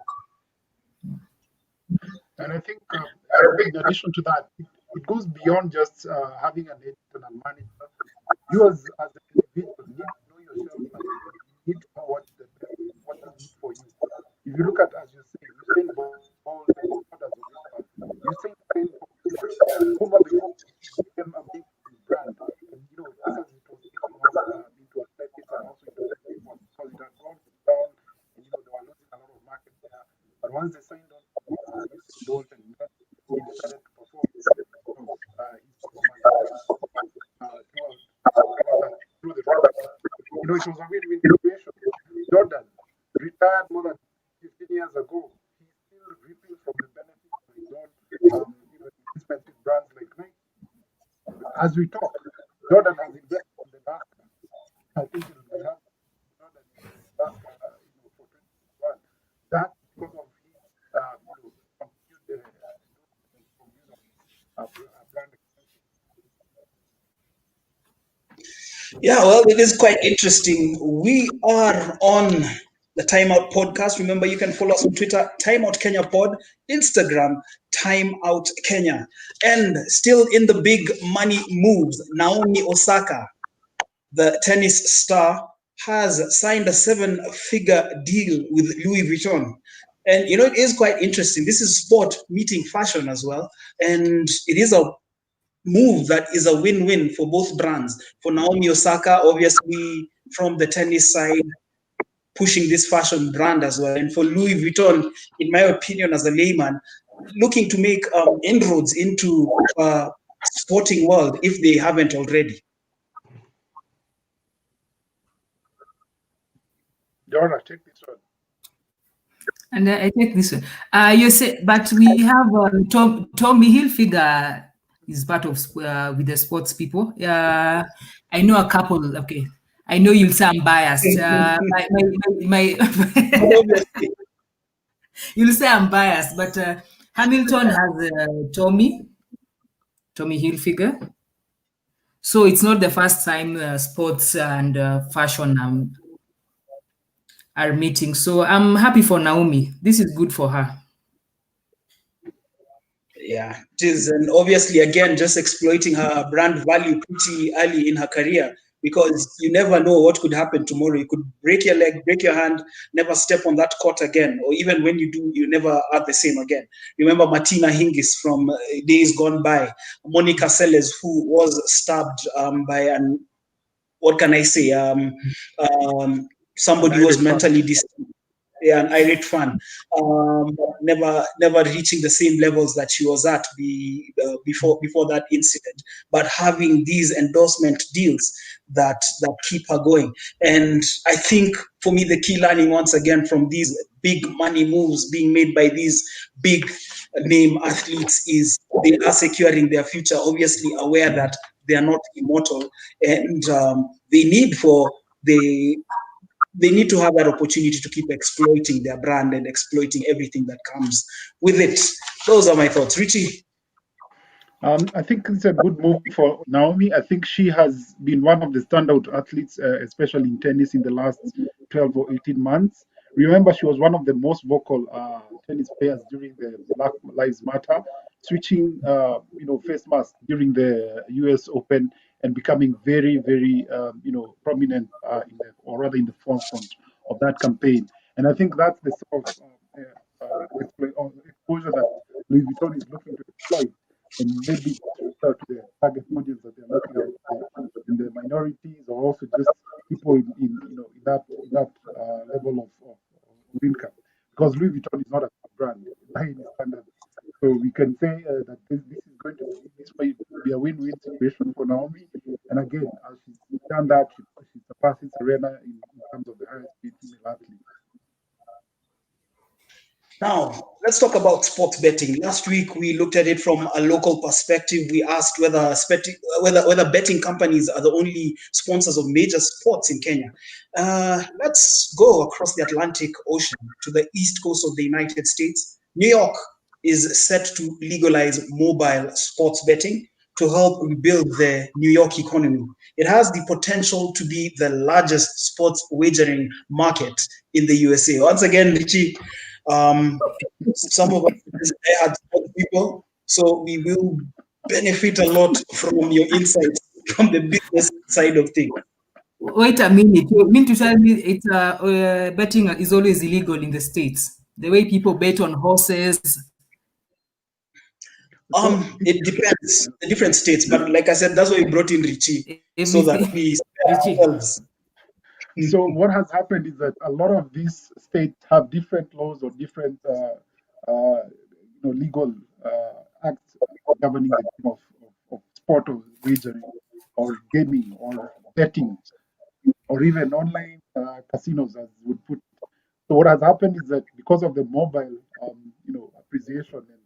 And I think in addition to that, it goes beyond just having an agent and a manager. You as an individual need to know yourself. You need to know what is for you. If you look at, as you say, Usain Bolt and others, Usain Puma became a big brand, and just as it was taking off into athletics and also into football, because it had gone down, and they were losing a lot of market there. But once they signed on Usain Bolt, and he decided to perform his performance through the road. It was a win-win situation. Jordan retired more than 15 years ago. He's still reaping from the benefits of his own expensive brands like Nike. As we talk, Jordan has invested in the NASCAR. I think it will be hard Jordan in NASCAR for 2021. That's because of his continued from use of brand extension. Yeah, well, it is quite interesting. We are on the Time Out Podcast. Remember, you can follow us on Twitter, Time Out Kenya Pod, Instagram, Time Out Kenya. And still in the big money moves, Naomi Osaka, the tennis star, has signed a 7-figure deal with Louis Vuitton. And it is quite interesting. This is sport meeting fashion as well. And it is a move that is a win-win for both brands. For Naomi Osaka, obviously from the tennis side, pushing this fashion brand as well. And for Louis Vuitton, in my opinion, as a layman, looking to make inroads into sporting world if they haven't already. Dora, take this one. And I take this one. You say, but we have Tommy Hilfiger is part of with the sports people. I know a couple. Okay, I know you'll say I'm biased. You'll say I'm biased, but Hamilton has Tommy Hilfiger. So it's not the first time sports and fashion are meeting. So I'm happy for Naomi. This is good for her. Yeah, it is. And obviously, again, just exploiting her brand value pretty early in her career, because you never know what could happen tomorrow. You could break your leg, break your hand, never step on that court again. Or even when you do, you never are the same again. Remember Martina Hingis from days gone by, Monica Seles, who was stabbed by an, what can I say, somebody who was mentally disturbed. Yeah, an irate fan, never reaching the same levels that she was at before that incident, but having these endorsement deals that keep her going. And I think for me, the key learning once again from these big money moves being made by these big name athletes is they are securing their future, obviously aware that they are not immortal, and they need to have that opportunity to keep exploiting their brand and exploiting everything that comes with it. Those are my thoughts. Richie? I think it's a good move for Naomi. I think she has been one of the standout athletes, especially in tennis, in the last 12 or 18 months. Remember, she was one of the most vocal tennis players during the Black Lives Matter, switching, face mask during the U.S. Open and becoming very, very, prominent or rather in the forefront of that campaign. And I think that's the sort of exposure that Louis Vuitton is looking to exploit, and maybe reach out to the target audience that they're looking at in the minorities, or also just people in that level of income. Because Louis Vuitton is not a brand by any standards. So we can say that this is going to be a win-win situation for Naomi. And again, as she's done that, she surpasses Serena in terms of the highest paid female athlete. Now, let's talk about sports betting. Last week, we looked at it from a local perspective. We asked whether betting companies are the only sponsors of major sports in Kenya. Let's go across the Atlantic Ocean to the east coast of the United States. New York is set to legalize mobile sports betting to help rebuild the New York economy. It has the potential to be the largest sports wagering market in the USA. Once again, Richie, some of us are sports people, so we will benefit a lot from your insights from the business side of things. Wait a minute. You mean to tell me it's betting is always illegal in the States? The way people bet on horses? It depends, the different states, but like I said, that's why we brought in Richie, so that we Richie. ourselves. So what has happened is that a lot of these states have different laws or different legal acts governing the game of sport or wagering or gaming or betting or even online casinos, as we would put it. So what has happened is that because of the mobile, appreciation and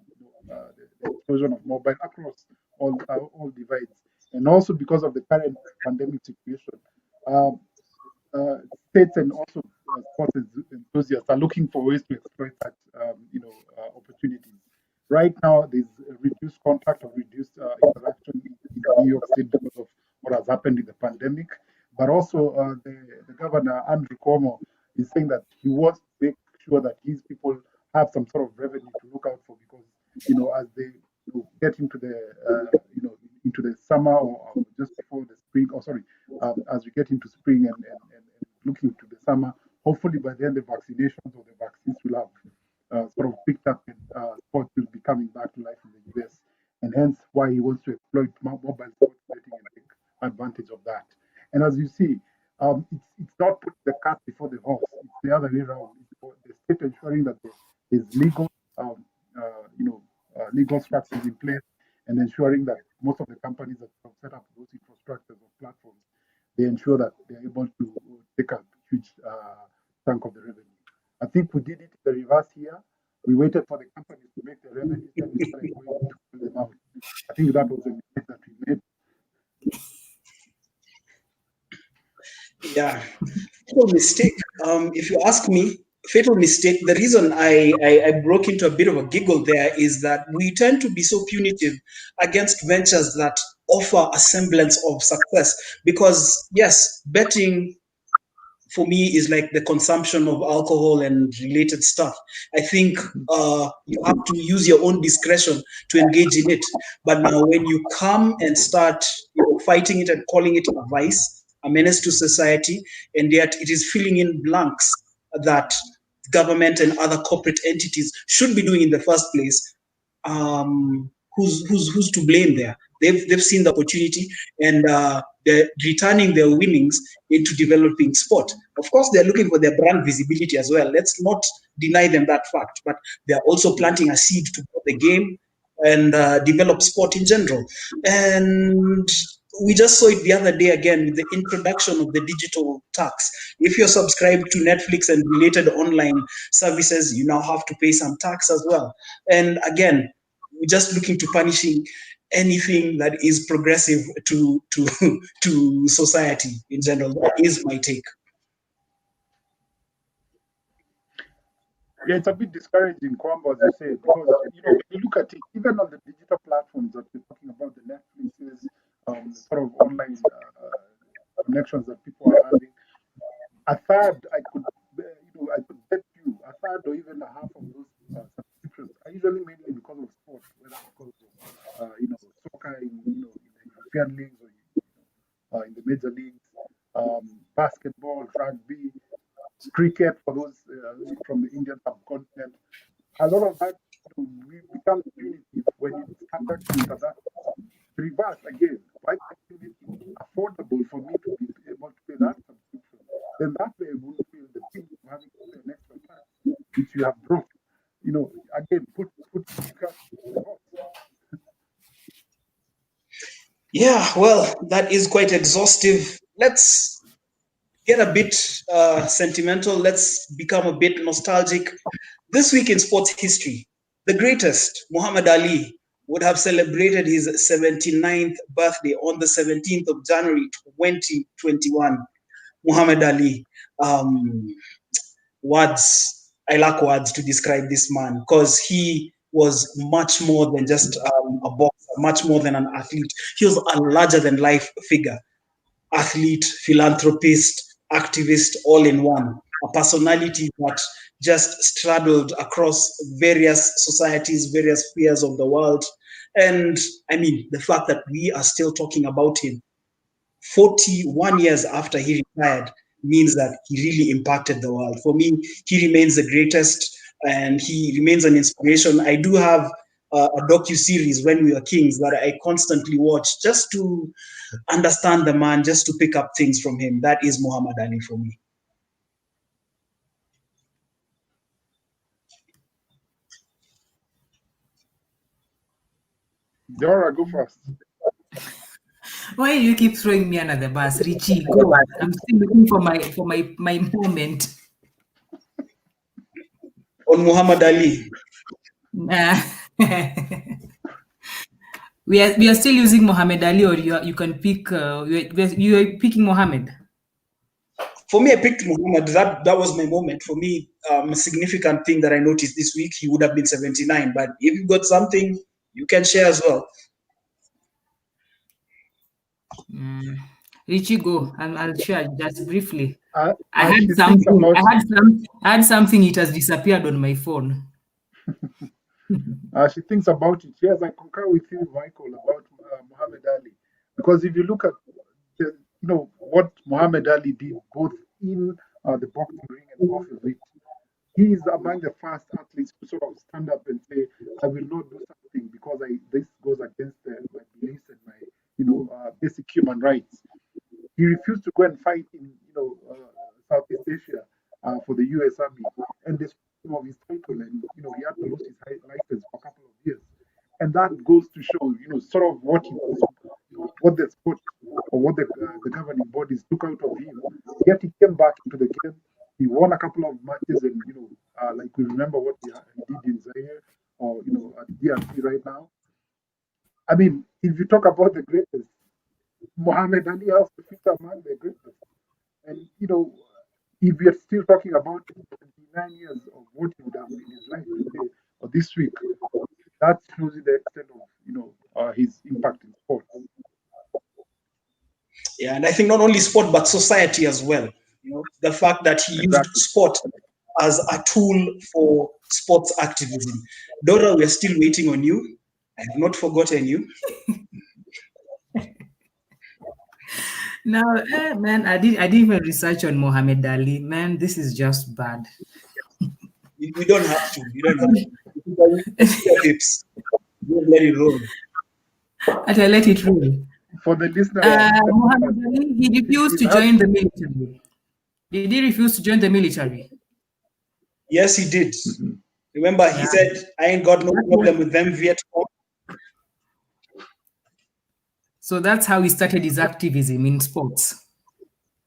the explosion of mobile across all divides, and also because of the current pandemic situation, um, states and also sports enthusiasts are looking for ways to exploit that, opportunities. Right now, there's a reduced contact or reduced interaction in New York State because of what has happened in the pandemic. But also, the governor, Andrew Cuomo, He's saying that he wants to make sure that his people have some sort of revenue to look out for, because as they get into the into the summer, or just before the spring, or sorry, as we get into spring and looking to the summer, hopefully by then the vaccinations or the vaccines will have sort of picked up, and sports will be coming back to life in the US, and hence why he wants to exploit mobile sports betting and take advantage of that. And as you see, it's not putting the cart before the horse. It's the other way around. It's the state ensuring that there is legal, legal structures in place, and ensuring that most of the companies that have set up those infrastructures or platforms, they ensure that they're able to take a huge chunk of the revenue. I think we did it the reverse here. We waited for the companies to make the revenue, and we started going to pull them out. I think that was a mistake that we made. Yeah, fatal mistake. If you ask me, fatal mistake. The reason I broke into a bit of a giggle there is that we tend to be so punitive against ventures that offer a semblance of success. Because yes, betting for me is like the consumption of alcohol and related stuff. I think you have to use your own discretion to engage in it. But now, when you come and start fighting it and calling it a vice, a menace to society, and yet it is filling in blanks that government and other corporate entities should be doing in the first place, who's to blame there? They've seen the opportunity, and they're returning their winnings into developing sport. Of course, they're looking for their brand visibility as well. Let's not deny them that fact. But they're also planting a seed to grow the game and develop sport in general. And we just saw it the other day again with the introduction of the digital tax. If you're subscribed to Netflix and related online services, you now have to pay some tax as well. And again, we're just looking to punishing anything that is progressive to society in general. That is my take. Yeah, it's a bit discouraging, Kwamba, as you say, because when you look at it, even on the digital platforms that we're talking about, the Netflixes, sort of online connections that people are having, a third, I could bet you, a third or even a half of those subscriptions are usually mainly because of sport, whether because of soccer in the European leagues, or in the major leagues, basketball, rugby, cricket for those from the Indian subcontinent. A lot of that becomes punitive when you start taxing into that. Reverse again, why can't you make it affordable for me to be able to pay that subscription? Then that way I won't feel the pain of having to pay an extra tax, which you have brought. Again, put the horse. Yeah, well, that is quite exhaustive. Let's get a bit sentimental. Let's become a bit nostalgic. This week in sports history, the greatest, Muhammad Ali, would have celebrated his 79th birthday on the 17th of January 2021. Muhammad Ali. I lack words to describe this man, because he was much more than just a boxer, much more than an athlete. He was a larger than life figure. Athlete, philanthropist, activist, all in one. A personality that just straddled across various societies, various spheres of the world. And I mean, the fact that we are still talking about him 41 years after he retired means that he really impacted the world. For me, he remains the greatest, and he remains an inspiration. I do have a docu-series, When We Were Kings, that I constantly watch just to understand the man, just to pick up things from him. That is Muhammad Ali for me. Dora, go first. Why do you keep throwing me under the bus? Richie, go. I'm still looking for my moment. On Muhammad Ali. We are still using Muhammad Ali, or you can pick. You are picking Muhammad. For me, I picked Muhammad. That was my moment. For me, a significant thing that I noticed this week, he would have been 79. But if you've got something, you can share as well. Richie, go, and I'll share just briefly. I As had she thinks something. about I had something. It has disappeared on my phone. she thinks about it. Yes, I concur with you, Michael, about Muhammad Ali, because if you look at what Muhammad Ali did both in the boxing ring and off of it, he is among the first athletes to sort of stand up and say, "I will not do something because this goes against my beliefs and my basic human rights." He refused to go and fight in Southeast Asia for the U.S. Army, and they stripped him of his title, and he had to lose his license for a couple of years. And that goes to show sort of what the sport or what the governing bodies took out of him. Yet he came back into the game. He won a couple of matches, and like we remember what he did in Zaire or at DRC right now. I mean, if you talk about the greatest, Muhammad Ali has to fit among the greatest. And if we are still talking about 29 years of what he would have been his life today or this week, that shows you the extent of his impact in sport. Yeah, and I think not only sport but society as well. The fact that he used sport as a tool for sports activism. Dora, we are still waiting on you. I have not forgotten you. Now, man, I didn't even research on Muhammad Ali. Man, this is just bad. You don't have to. You don't have to. Your hips. Don't let it roll. And I let it roll. For the listener, Muhammad Ali, he refused to join the military. Did he refuse to join the military? Yes, he did. Mm-hmm. Remember, he said, "I ain't got no problem with them Vietcong." So that's how he started his activism in sports.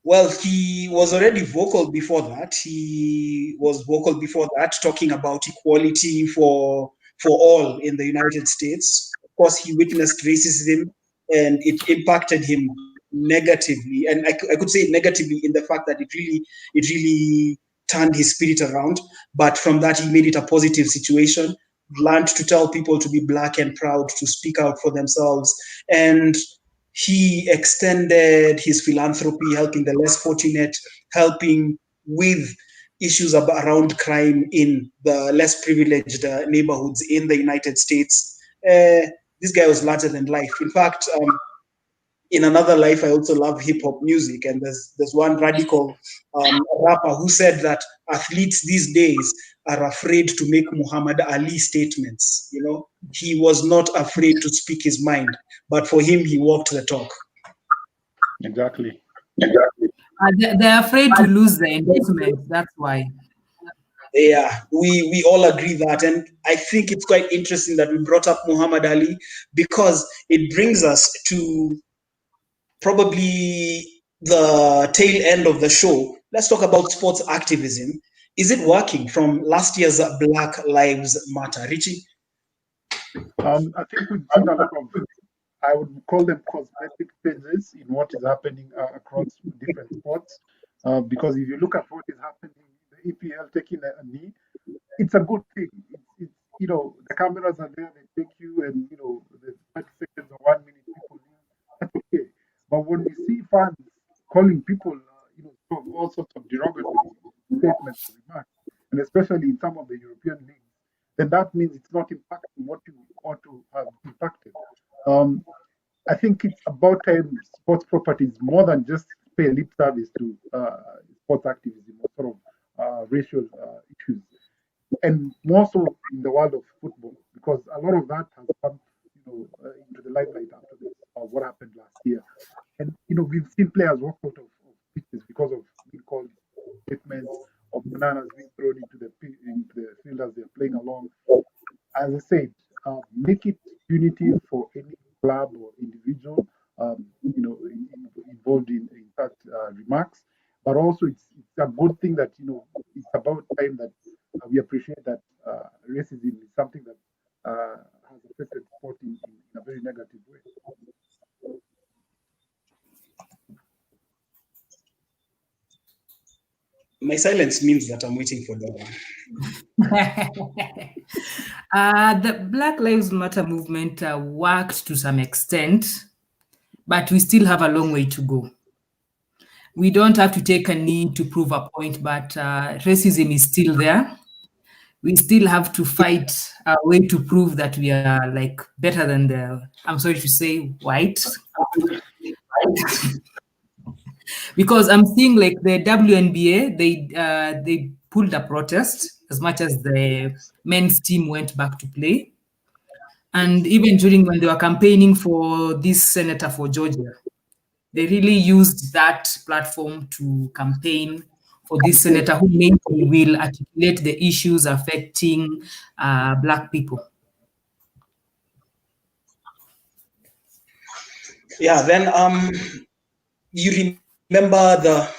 Well, he was already vocal before that. He was vocal before that, talking about equality for all in the United States. Of course, he witnessed racism, and it impacted him negatively. And I could say negatively in the fact that it really turned his spirit around. But from that, he made it a positive situation. Learned to tell people to be Black and proud, to speak out for themselves, and he extended his philanthropy, helping the less fortunate, helping with issues around crime in the less privileged neighborhoods in the United States. This guy was larger than life. In fact, in another life, I also love hip hop music, and there's one radical rapper who said that athletes these days are afraid to make Muhammad Ali statements. He was not afraid to speak his mind, but for him, he walked the talk. Exactly. They're afraid to lose the endorsement. That's why. Yeah, we all agree that. And I think it's quite interesting that we brought up Muhammad Ali because it brings us to probably the tail end of the show. Let's talk about sports activism. Is it working from last year's Black Lives Matter? Richie? I think we've seen a lot of, I would call them cosmetic changes in what is happening across different sports. Because if you look at what is happening, the EPL taking a knee, it's a good thing. It's the cameras are there, they take you, and the 30 seconds or 1 minute people leave. That's okay. But when we see fans calling people, all sorts of derogatory statements and remarks, and especially in some of the European leagues, then that means it's not impacting what you ought to have impacted. I think it's about time sports properties, more than just pay lip service to sports activism or sort of racial issues, and more so in the world of football, because a lot of that has come into the limelight after this, what happened last year. And we've seen players walk out of pitches because of being called statements of bananas being thrown into the field as they're playing along. As I said, make it unity for any club or individual, involved in such remarks. But also, it's a good thing that it's about time that we appreciate that racism is something that has affected sport in a very negative way. My silence means that I'm waiting for the one. The Black Lives Matter movement worked to some extent, but we still have a long way to go. We don't have to take a knee to prove a point, but racism is still there. We still have to fight a way to prove that we are like better than the, I'm sorry to say, white. Because I'm seeing like the WNBA, they pulled a protest as much as the men's team went back to play. And even during when they were campaigning for this senator for Georgia, they really used that platform to campaign for this senator who maybe will articulate the issues affecting Black people. Yeah, then you remember the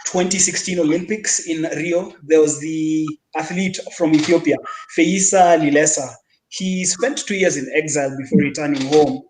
2016 Olympics in Rio? There was the athlete from Ethiopia, Feisa Lilesa. He spent 2 years in exile before returning home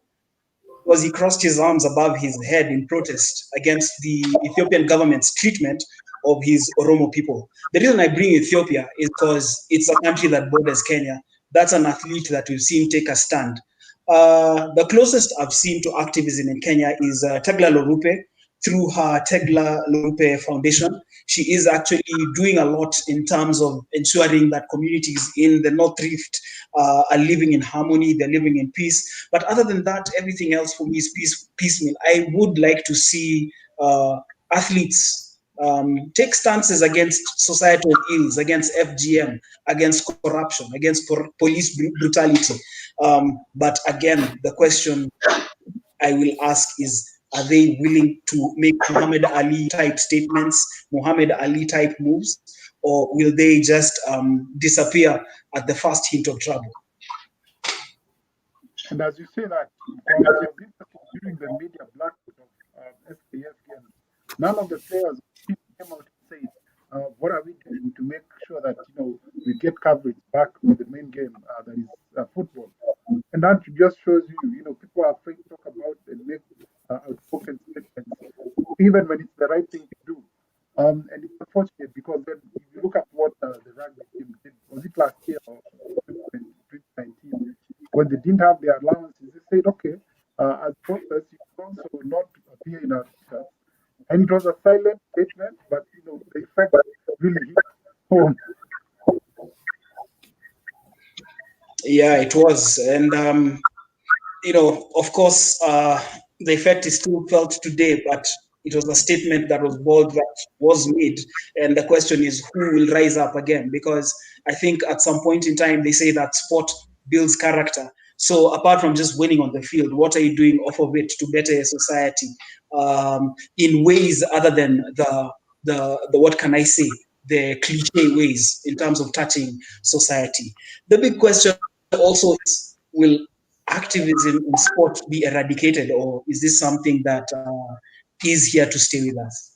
because he crossed his arms above his head in protest against the Ethiopian government's treatment of his Oromo people. The reason I bring Ethiopia is because it's a country that borders Kenya. That's an athlete that we've seen take a stand. The closest I've seen to activism in Kenya is Tegla Lorupe through her Tegla Lorupe Foundation. She is actually doing a lot in terms of ensuring that communities in the North Rift are living in harmony, they're living in peace. But other than that, everything else for me is piecemeal. I would like to see athletes take stances against societal ills, against FGM, against corruption, against police brutality. But again, the question I will ask is, are they willing to make Muhammad Ali type statements, Muhammad Ali type moves, or will they just disappear at the first hint of trouble? And as you say that, it was interesting during the media blackout of SKF games, none of the players came out and said, what are we doing to make sure that we get coverage back with the main game that is football. And that just shows people are afraid to talk about and make outspoken statements, even when it's the right thing to do. And it's unfortunate because then if you look at what the rugby team did, was it last year or 2019, when they didn't have their allowances, they said, okay, as protest, you can also not appear in our t-shirts. And it was a silent statement, but the effect really hit home. Yeah, it was. And, of course, the effect is still felt today, but it was a statement that was bold, that was made. And the question is, who will rise up again? Because I think at some point in time, they say that sport builds character. So apart from just winning on the field, what are you doing off of it to better your society in ways other than the what can I say, the cliche ways in terms of touching society? The big question also is, will activism in sport be eradicated, or is this something that is here to stay with us?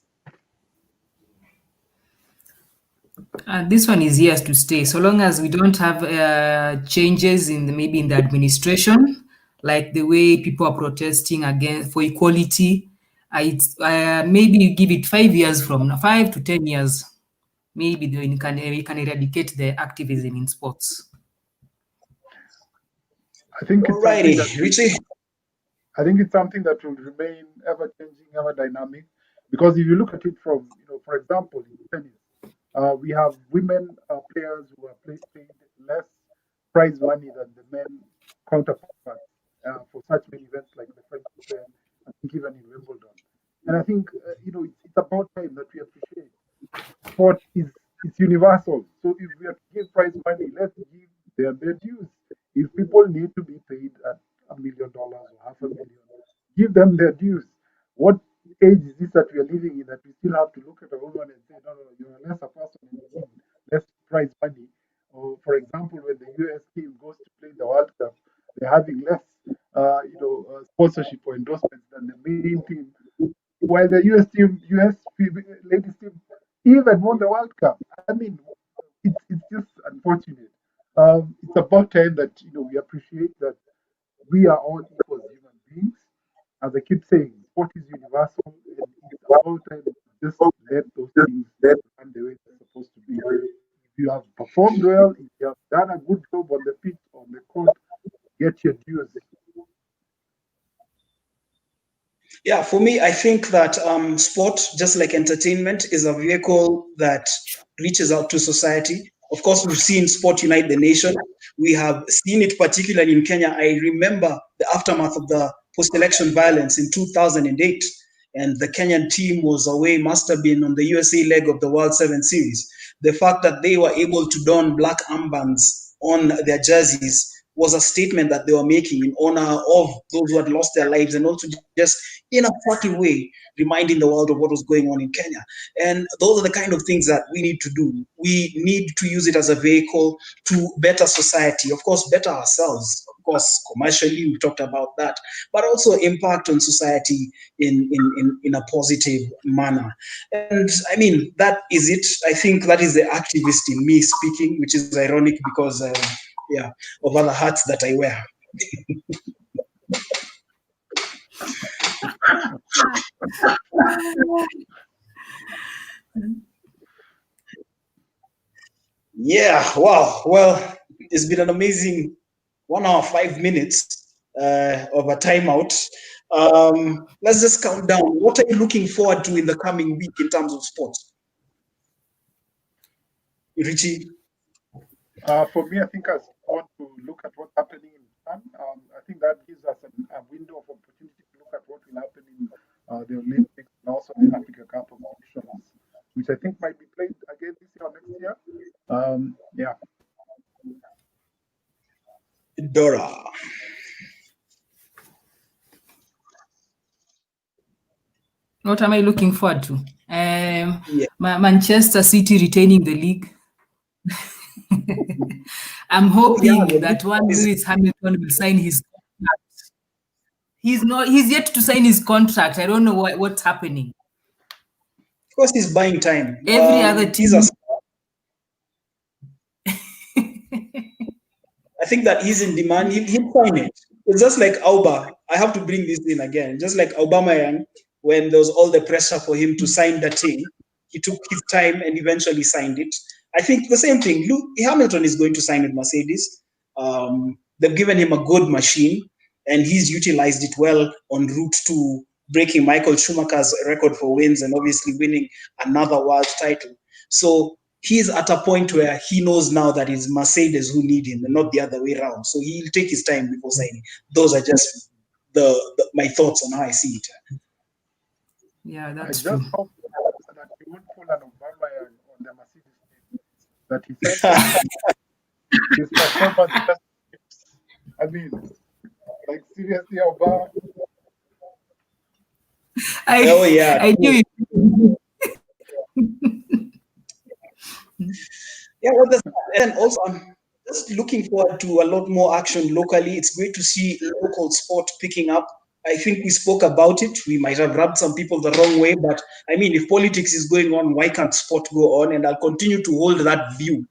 This one is here to stay. So long as we don't have changes maybe in the administration, like the way people are protesting against for equality, it's maybe give it 5 years from now, 5 to 10 years, maybe we can eradicate the activism in sports. I think it's Alrighty, Richie. I think it's something that will remain ever changing, ever dynamic. Because if you look at it from, for example, in tennis, we have women players who are paid less prize money than the men counterparts for such many events like the French Open, I think even in Wimbledon. And I think it's about time that we appreciate sport is it's universal. So if we have to give prize money, let's give them their dues. If people need to be paid at $1 million or $500,000, give them their dues. What age is this that we are living in that we still have to look at a woman and say, no, no, you're a lesser person and you need less prize money? Or, for example, when the US team goes to play the World Cup, they're having less, sponsorship or endorsements than the main team. While the US ladies team even won the World Cup. I mean, it's just unfortunate. It's about time that we appreciate that we are all equal human beings. As I keep saying, sport is universal, and it's about time to just let those things run the way they're supposed to be. If you have performed well, if you have done a good job on the pitch, on the court, get your dues. Yeah, for me, I think that sport, just like entertainment, is a vehicle that reaches out to society. Of course, we've seen sport unite the nation. We have seen it particularly in Kenya. I remember the aftermath of the post-election violence in 2008, and the Kenyan team was away, must have been on the USA leg of the World Seven Series. The fact that they were able to don black armbands on their jerseys was a statement that they were making in honor of those who had lost their lives, and also just in a subtle way reminding the world of what was going on in Kenya. And those are the kind of things that we need to do. We need to use it as a vehicle to better society, of course, better ourselves, of course, commercially, we talked about that, but also impact on society in a positive manner. And I mean, that is it. I think that is the activist in me speaking, which is ironic because yeah, of other hats that I wear. Yeah, wow. Well, it's been an amazing 1 hour, 5 minutes of a timeout. Let's just count down. What are you looking forward to in the coming week in terms of sports? Richie? For me, I think I want to look at what's happening in Japan. I think that gives us a window of opportunity to look at what will happen in the Olympics and also the Africa Cup of Nations, which I think might be played again this year or next year. Yeah. Dora. What am I looking forward to? Manchester City retaining the league. I'm hoping that one Lewis Hamilton will sign his contract. He's yet to sign his contract. I don't know what's happening. Of course, he's buying time. Every other team. I think that he's in demand. He'll sign it. It's just like Auba. I have to bring this in again. Just like Aubameyang, when there was all the pressure for him to sign the team, he took his time and eventually signed it. I think the same thing. Hamilton is going to sign with Mercedes. They've given him a good machine, and he's utilized it well en route to breaking Michael Schumacher's record for wins and obviously winning another world title. So he's at a point where he knows now that it's Mercedes who need him and not the other way around. So he'll take his time before signing. Those are just my thoughts on how I see it. Yeah, that's true. I just hope that he won't pull an Obama on the Mercedes team. That he said his performance just, I mean, like seriously, Obama. I knew it. Yeah, well, and also I'm just looking forward to a lot more action locally. It's great to see local sport picking up. I think we spoke about it. We might have rubbed some people the wrong way, but I mean, if politics is going on, why can't sport go on? And I'll continue to hold that view.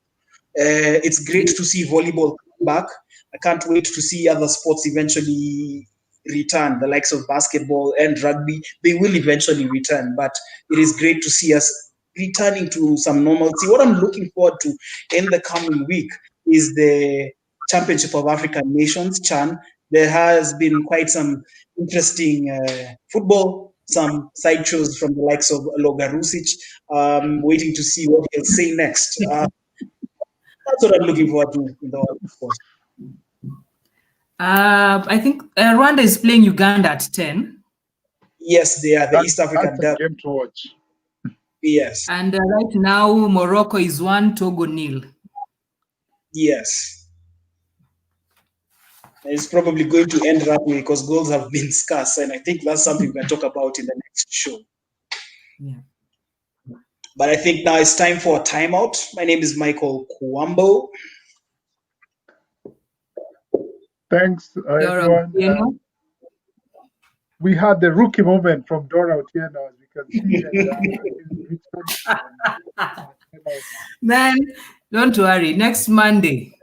It's great to see volleyball come back. I can't wait to see other sports eventually return, the likes of basketball and rugby. They will eventually return, but it is great to see us returning to some normalcy. What I'm looking forward to in the coming week is the Championship of African Nations, CHAN. There has been quite some interesting football, some sideshows from the likes of Logarusic. Waiting to see what he'll say next. That's what I'm looking forward to in the world, of course. I think Rwanda is playing Uganda at 10. Yes, they are the East African That's a game to watch. Yes. And right now, Morocco is 1, Togo 0. Yes. It's probably going to end that way because goals have been scarce, and I think that's something we're going to talk about in the next show. Yeah. But I think now it's time for a timeout. My name is Michael Mumbo. Thanks, everyone. We had the rookie moment from Dora Otieno, as we can see. Man, don't worry. Next Monday.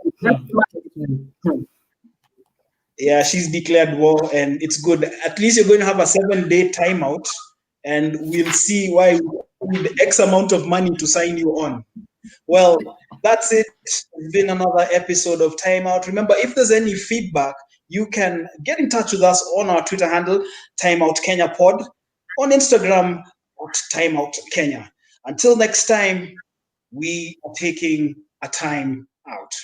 Yeah, she's declared war, and it's good. At least you're going to have a 7-day timeout, and we'll see why we need X amount of money to sign you on. Well, that's it. It's been another episode of Timeout. Remember, if there's any feedback, you can get in touch with us on our Twitter handle, Timeout Kenya Pod, on Instagram at Timeout Kenya. Until next time, we are taking a time out.